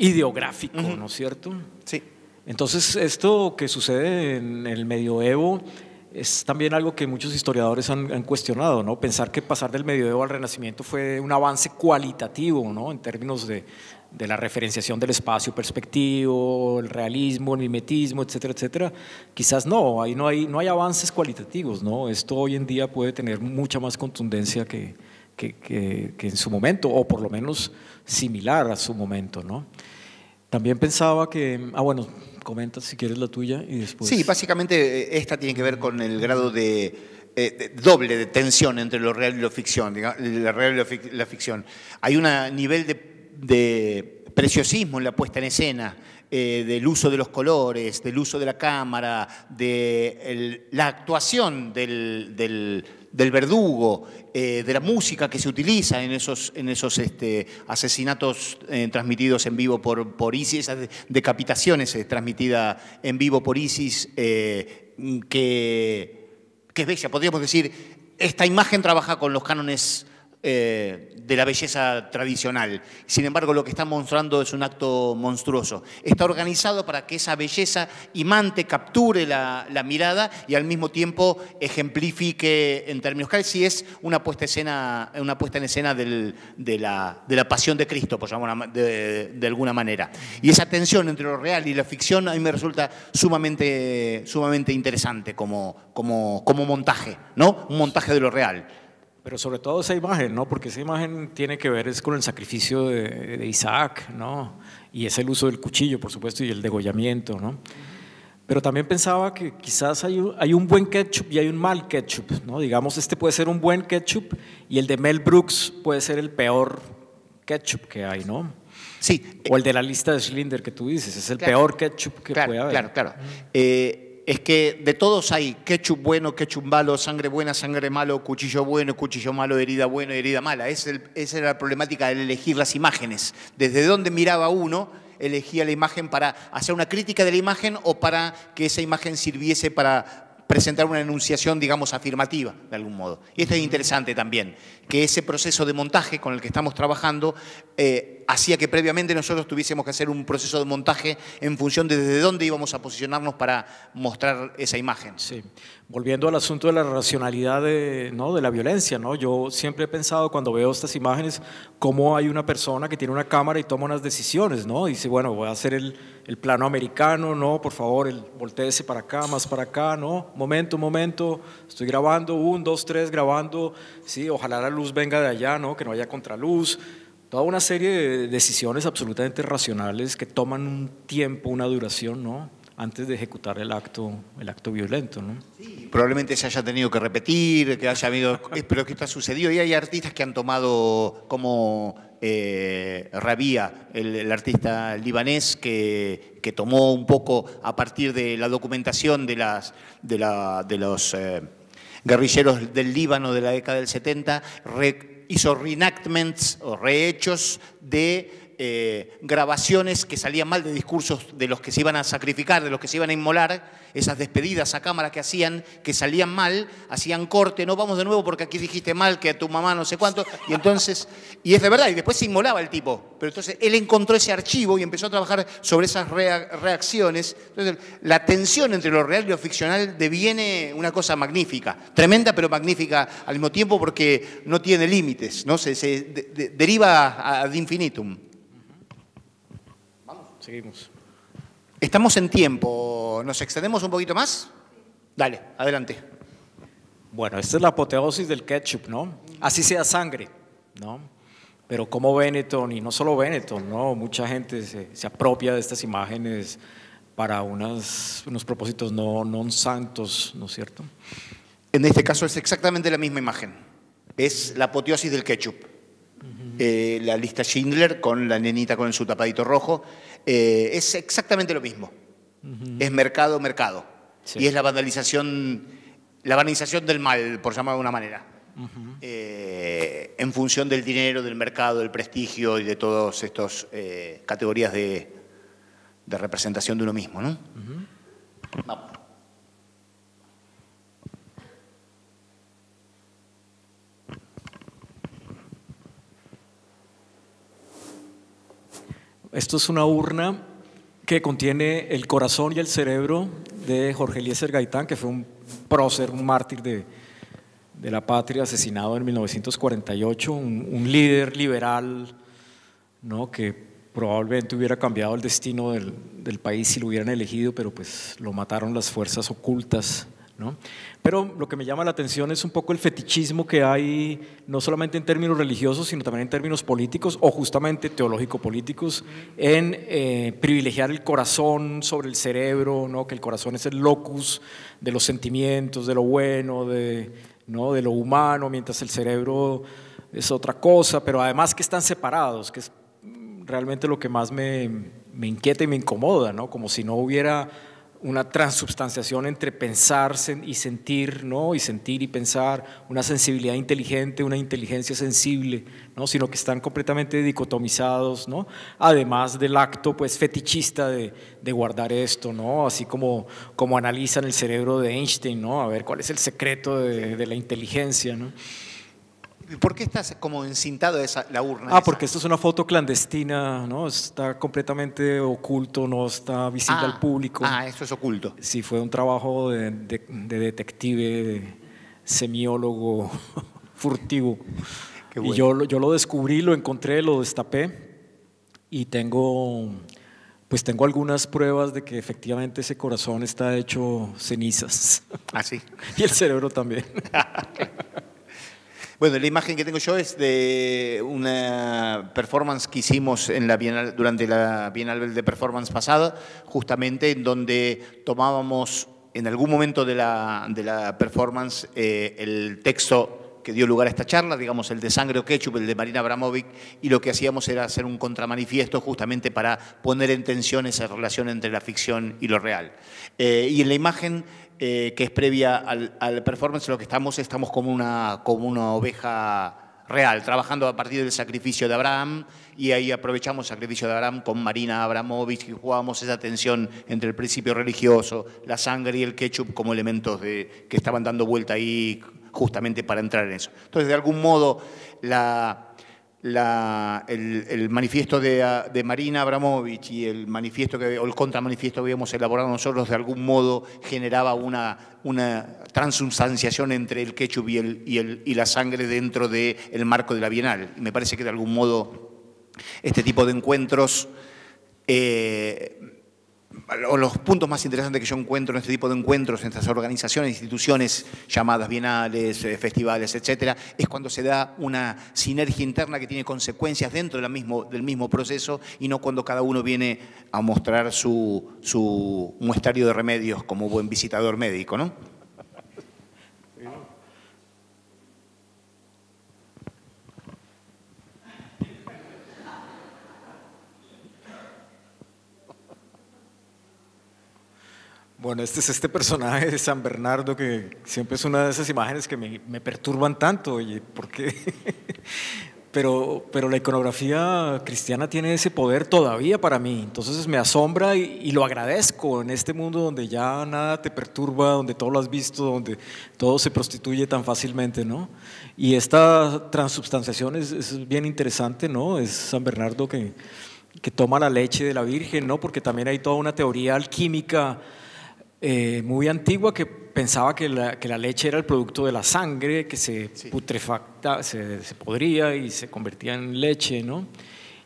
ideográfico, ¿no es cierto?
Sí.
Entonces, esto que sucede en el medioevo es también algo que muchos historiadores han cuestionado, ¿no? Pensar que pasar del medioevo al Renacimiento fue un avance cualitativo, ¿no? En términos de la referenciación del espacio perspectivo, el realismo, el mimetismo, etcétera, etcétera. Quizás no, ahí no hay avances cualitativos, ¿no? Esto hoy en día puede tener mucha más contundencia que en su momento, o por lo menos similar a su momento, ¿no? También pensaba que, bueno, comenta si quieres la tuya y después…
Sí, básicamente esta tiene que ver con el grado doble de tensión entre lo real y la ficción, digamos, la real y la ficción. Hay un nivel de preciosismo en la puesta en escena, del uso de los colores, del uso de la cámara, de la actuación del verdugo, de la música que se utiliza en esos asesinatos transmitidos en vivo por ISIS, esas decapitaciones transmitidas en vivo por ISIS, que es bella. Podríamos decir, esta imagen trabaja con los cánones de la belleza tradicional. Sin embargo, lo que está mostrando es un acto monstruoso. Está organizado para que esa belleza imante, capture la mirada y al mismo tiempo ejemplifique en términos claros si es una puesta en escena de la pasión de Cristo, por llamarlo de alguna manera. Y esa tensión entre lo real y la ficción a mí me resulta sumamente interesante como montaje, ¿no? Un montaje de lo real.
Pero sobre todo esa imagen, ¿no? Porque esa imagen tiene que ver con el sacrificio de Isaac, ¿no? Y es el uso del cuchillo, por supuesto, y el degollamiento, ¿no? Pero también pensaba que quizás hay un buen ketchup y hay un mal ketchup, ¿no? Digamos, este puede ser un buen ketchup y el de Mel Brooks puede ser el peor ketchup que hay, ¿no?
Sí.
O el de la lista de Schindler que tú dices, es el peor ketchup que puede haber.
Claro. Es que de todos hay ketchup bueno, ketchup malo, sangre buena, sangre malo, cuchillo bueno, cuchillo malo, herida buena, herida mala. Esa era la problemática de elegir las imágenes. Desde dónde miraba uno, elegía la imagen para hacer una crítica de la imagen o para que esa imagen sirviese para presentar una enunciación, digamos, afirmativa, de algún modo. Y esto es interesante también, que ese proceso de montaje con el que estamos trabajando hacía que previamente nosotros tuviésemos que hacer un proceso de montaje en función de desde dónde íbamos a posicionarnos para mostrar esa imagen.
Sí. Volviendo al asunto de la racionalidad ¿no? de la violencia, ¿no? Yo siempre he pensado cuando veo estas imágenes cómo hay una persona que tiene una cámara y toma unas decisiones, ¿no? Dice, bueno, voy a hacer el plano americano, ¿no? Por favor, voltéese para acá, más para acá, ¿no? Momento, estoy grabando, 1, 2, 3, grabando, sí, ojalá la luz venga de allá, ¿no? Que no haya contraluz. Toda una serie de decisiones absolutamente racionales que toman un tiempo, una duración, ¿no? Antes de ejecutar el acto violento, ¿no?
Sí, probablemente se haya tenido que repetir, que haya habido, pero que esto ha sucedido. Y hay artistas que han tomado, como Rabia, el artista libanés, que tomó un poco a partir de la documentación de los guerrilleros del Líbano de la década del 70, hizo reenactments o rehechos de grabaciones que salían mal, de discursos de los que se iban a sacrificar, de los que se iban a inmolar, esas despedidas a cámara que hacían, que salían mal, hacían corte, no, vamos de nuevo porque aquí dijiste mal, que a tu mamá no sé cuánto, y entonces, y es de verdad, y después se inmolaba el tipo, pero entonces él encontró ese archivo y empezó a trabajar sobre esas reacciones. Entonces la tensión entre lo real y lo ficcional deviene una cosa magnífica, tremenda pero magnífica al mismo tiempo porque no tiene límites, ¿no? Se deriva ad infinitum.
Seguimos.
Estamos en tiempo. ¿Nos extendemos un poquito más? Dale, adelante.
Bueno, esta es la apoteosis del ketchup, ¿no? Así sea sangre, ¿no? Pero como Benetton, y no solo Benetton, ¿no? Mucha gente se apropia de estas imágenes para unos propósitos no santos, ¿no es cierto?
En este caso es exactamente la misma imagen. Es la apoteosis del ketchup. La lista Schindler con la nenita con su tapadito rojo, es exactamente lo mismo. Es mercado. Sí. Y es la banalización del mal, por llamarlo de una manera. En función del dinero, del mercado, del prestigio y de todas estas categorías de representación de uno mismo, ¿no? Vamos.
Esto es una urna que contiene el corazón y el cerebro de Jorge Eliezer Gaitán, que fue un prócer, un mártir de la patria, asesinado en 1948, un líder liberal, ¿no? Que probablemente hubiera cambiado el destino del país si lo hubieran elegido, pero pues lo mataron las fuerzas ocultas, ¿no? Pero lo que me llama la atención es un poco el fetichismo que hay, no solamente en términos religiosos, sino también en términos políticos o justamente teológico-políticos, en privilegiar el corazón sobre el cerebro, ¿no? Que el corazón es el locus de los sentimientos, de lo bueno, ¿no? De lo humano, mientras el cerebro es otra cosa, pero además que están separados, que es realmente lo que más me inquieta y me incomoda, ¿no? Como si no hubiera una transubstanciación entre pensar y sentir, ¿no? Y sentir y pensar, una sensibilidad inteligente, una inteligencia sensible, ¿no? Sino que están completamente dicotomizados, ¿no? Además del acto pues fetichista de guardar esto, ¿no? Así como analizan el cerebro de Einstein, ¿no? A ver cuál es el secreto de la inteligencia, ¿no?
¿Por qué estás como encintado la urna? Esa?
Porque esto es una foto clandestina, ¿no? Está completamente oculto, no está visible al público.
Eso es oculto.
Sí, fue un trabajo de detective, de semiólogo furtivo. Qué bueno. Y yo lo descubrí, lo encontré, lo destapé y tengo algunas pruebas de que efectivamente ese corazón está hecho cenizas.
Ah, sí.
Y el cerebro también.
Bueno, la imagen que tengo yo es de una performance que hicimos en la Bienal, durante la Bienal de Performance pasada, justamente en donde tomábamos en algún momento de la performance el texto que dio lugar a esta charla, digamos el de Sangre o Ketchup, el de Marina Abramovic, y lo que hacíamos era hacer un contramanifiesto justamente para poner en tensión esa relación entre la ficción y lo real. Y en la imagen que es previa al performance, lo que estamos como una oveja real, trabajando a partir del sacrificio de Abraham, y ahí aprovechamos el sacrificio de Abraham con Marina Abramovic y jugamos esa tensión entre el principio religioso, la sangre y el ketchup como elementos que estaban dando vuelta ahí justamente para entrar en eso. Entonces, de algún modo, el manifiesto de Marina Abramovic y el contramanifiesto que habíamos elaborado nosotros, de algún modo generaba una transubstanciación entre el ketchup y la sangre dentro del marco de la Bienal. Y me parece que de algún modo este tipo de encuentros, o los puntos más interesantes que yo encuentro en este tipo de encuentros, en estas organizaciones, instituciones llamadas bienales, festivales, etcétera, es cuando se da una sinergia interna que tiene consecuencias dentro del mismo proceso y no cuando cada uno viene a mostrar su muestrario de remedios como buen visitador médico, ¿no?
Bueno, este es este personaje de San Bernardo que siempre es una de esas imágenes que me perturban tanto. Oye, ¿por qué? Pero la iconografía cristiana tiene ese poder todavía para mí. Entonces me asombra y lo agradezco en este mundo donde ya nada te perturba, donde todo lo has visto, donde todo se prostituye tan fácilmente, ¿no? Y esta transubstanciación es bien interesante, ¿no? Es San Bernardo que toma la leche de la Virgen, ¿no? Porque también hay toda una teoría alquímica muy antigua que pensaba que la leche era el producto de la sangre, que se putrefacta, se podría y se convertía en leche, ¿no?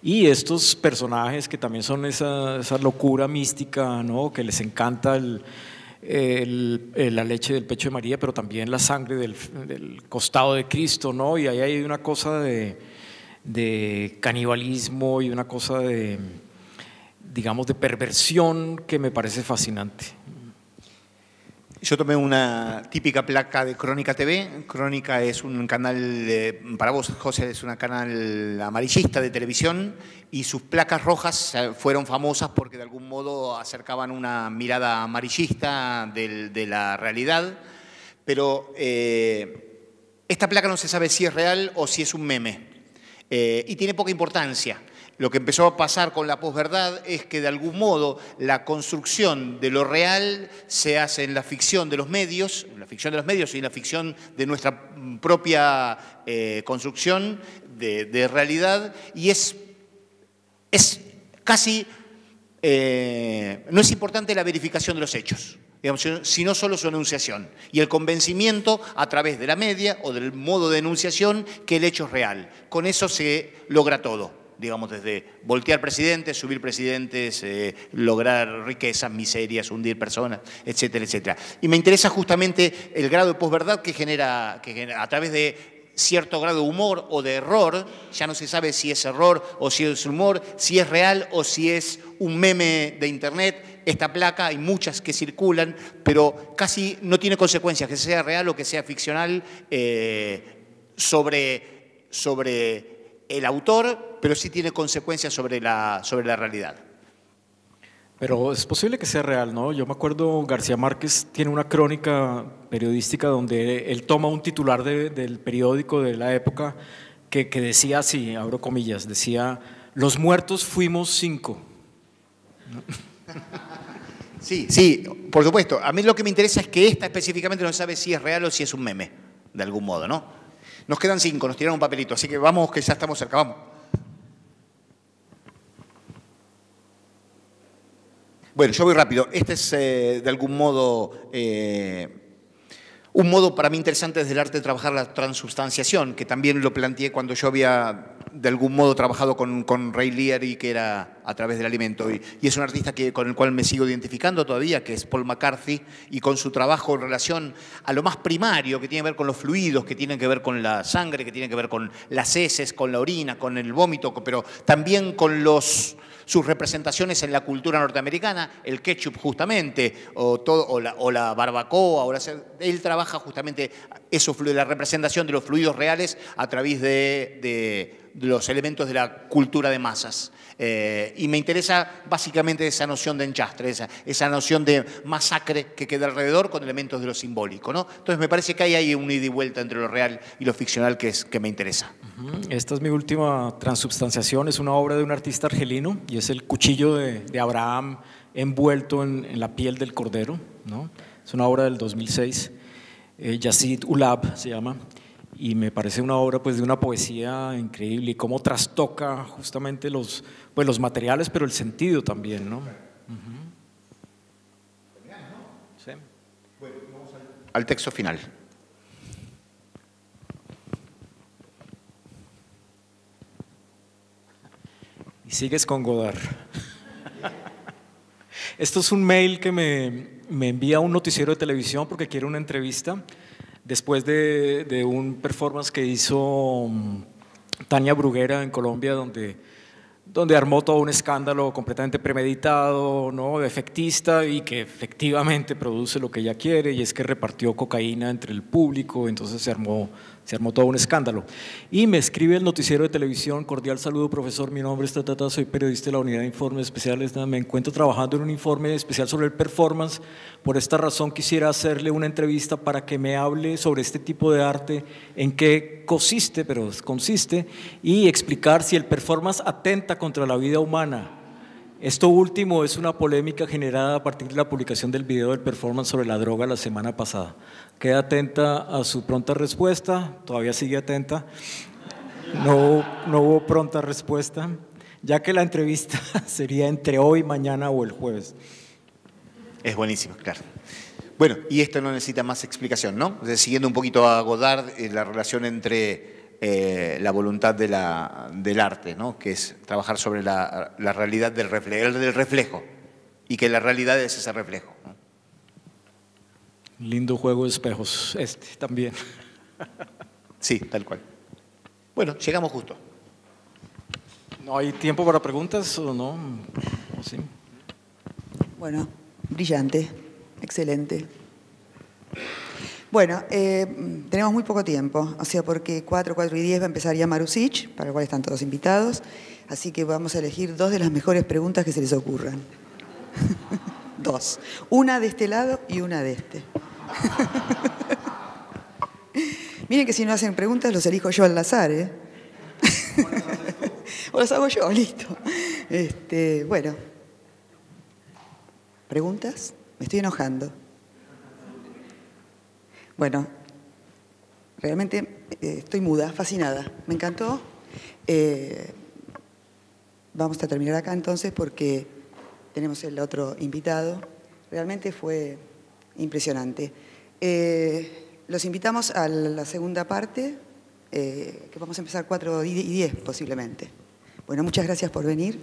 Y estos personajes que también son esa locura mística, ¿no? Que les encanta la leche del pecho de María, pero también la sangre del costado de Cristo, ¿no? Y ahí hay una cosa de canibalismo y una cosa digamos, de perversión que me parece fascinante.
Yo tomé una típica placa de Crónica TV. Crónica es un canal, para vos, José, es un canal amarillista de televisión y sus placas rojas fueron famosas porque de algún modo acercaban una mirada amarillista de la realidad. Pero esta placa no se sabe si es real o si es un meme y tiene poca importancia. Lo que empezó a pasar con la posverdad es que de algún modo la construcción de lo real se hace en la ficción de los medios, y en la ficción de nuestra propia construcción de realidad, y es casi, no es importante la verificación de los hechos, digamos, sino solo su enunciación y el convencimiento a través de la media o del modo de enunciación que el hecho es real. Con eso se logra todo. Digamos, desde voltear presidentes, subir presidentes, lograr riquezas, miserias, hundir personas, etcétera, etcétera. Y me interesa justamente el grado de posverdad que genera a través de cierto grado de humor o de error, ya no se sabe si es error o si es humor, si es real o si es un meme de internet. Esta placa, hay muchas que circulan, pero casi no tiene consecuencias, que sea real o que sea ficcional, sobre el autor, pero sí tiene consecuencias sobre la realidad.
Pero es posible que sea real, ¿no? Yo me acuerdo, García Márquez tiene una crónica periodística donde él toma un titular del periódico de la época que decía así, abro comillas, decía, los muertos fuimos 5.
Sí, sí, por supuesto. A mí lo que me interesa es que esta específicamente no se sabe si es real o si es un meme, de algún modo, ¿no? Nos quedan 5, nos tiraron un papelito, así que vamos, que ya estamos cerca, vamos. Bueno, yo voy rápido. Este es, de algún modo, un modo para mí interesante desde el arte de trabajar la transubstanciación, que también lo planteé cuando yo había, de algún modo, trabajado con Ray Leary, que era a través del alimento. Y es un artista con el cual me sigo identificando todavía, que es Paul McCarthy, y con su trabajo en relación a lo más primario, que tiene que ver con los fluidos, que tienen que ver con la sangre, que tiene que ver con las heces, con la orina, con el vómito, pero también con sus representaciones en la cultura norteamericana, el ketchup justamente, o la barbacoa. Él trabaja justamente eso, la representación de los fluidos reales a través de los elementos de la cultura de masas. Y me interesa básicamente esa noción de enchastre, esa noción de masacre que queda alrededor con elementos de lo simbólico, ¿no? Entonces me parece que hay ahí un ida y vuelta entre lo real y lo ficcional que me interesa.
Esta es mi última transubstanciación, es una obra de un artista argelino y es el cuchillo de Abraham envuelto en la piel del cordero, ¿no? Es una obra del 2006, Yazid Ulab se llama, y me parece una obra pues de una poesía increíble y cómo trastoca justamente los materiales, pero el sentido también, ¿no? Sí.
Bueno, vamos al texto final.
Y sigues con Godard. Esto es un mail que me envía un noticiero de televisión porque quiere una entrevista después de un performance que hizo Tania Bruguera en Colombia, donde armó todo un escándalo completamente premeditado, ¿no? Efectista, y que efectivamente produce lo que ella quiere, y es que repartió cocaína entre el público. Entonces se armó todo un escándalo. Y me escribe el noticiero de televisión: cordial saludo, profesor, mi nombre es Tatata, soy periodista de la unidad de informes especiales, me encuentro trabajando en un informe especial sobre el performance. Por esta razón quisiera hacerle una entrevista para que me hable sobre este tipo de arte, en qué consiste, y explicar si el performance atenta contra la vida humana. Esto último es una polémica generada a partir de la publicación del video del performance sobre la droga la semana pasada. Queda atenta a su pronta respuesta, todavía sigue atenta. No hubo pronta respuesta, ya que la entrevista sería entre hoy, mañana o el jueves.
Es buenísimo, claro. Bueno, y esto no necesita más explicación, ¿no? O sea, siguiendo un poquito a Godard, la relación entre la voluntad del arte, ¿no? Que es trabajar sobre la realidad del reflejo, y que la realidad es ese reflejo, ¿no?
Lindo juego de espejos también.
Sí, tal cual. Bueno, llegamos justo.
¿No hay tiempo para preguntas o no? ¿Sí?
Bueno, brillante, excelente. Bueno, tenemos muy poco tiempo, o sea, porque 4 y 10 va a empezar ya Marusic, para el cual están todos invitados, así que vamos a elegir 2 de las mejores preguntas que se les ocurran. 2. Una de este lado y una de este. Miren que si no hacen preguntas los elijo yo al azar, ¿eh? O las hago yo, listo. Bueno. ¿Preguntas? Me estoy enojando. Bueno, realmente estoy muda, fascinada. Me encantó. Vamos a terminar acá entonces porque tenemos el otro invitado. Realmente fue impresionante. Los invitamos a la segunda parte, que vamos a empezar 4 y 10 posiblemente. Bueno, muchas gracias por venir.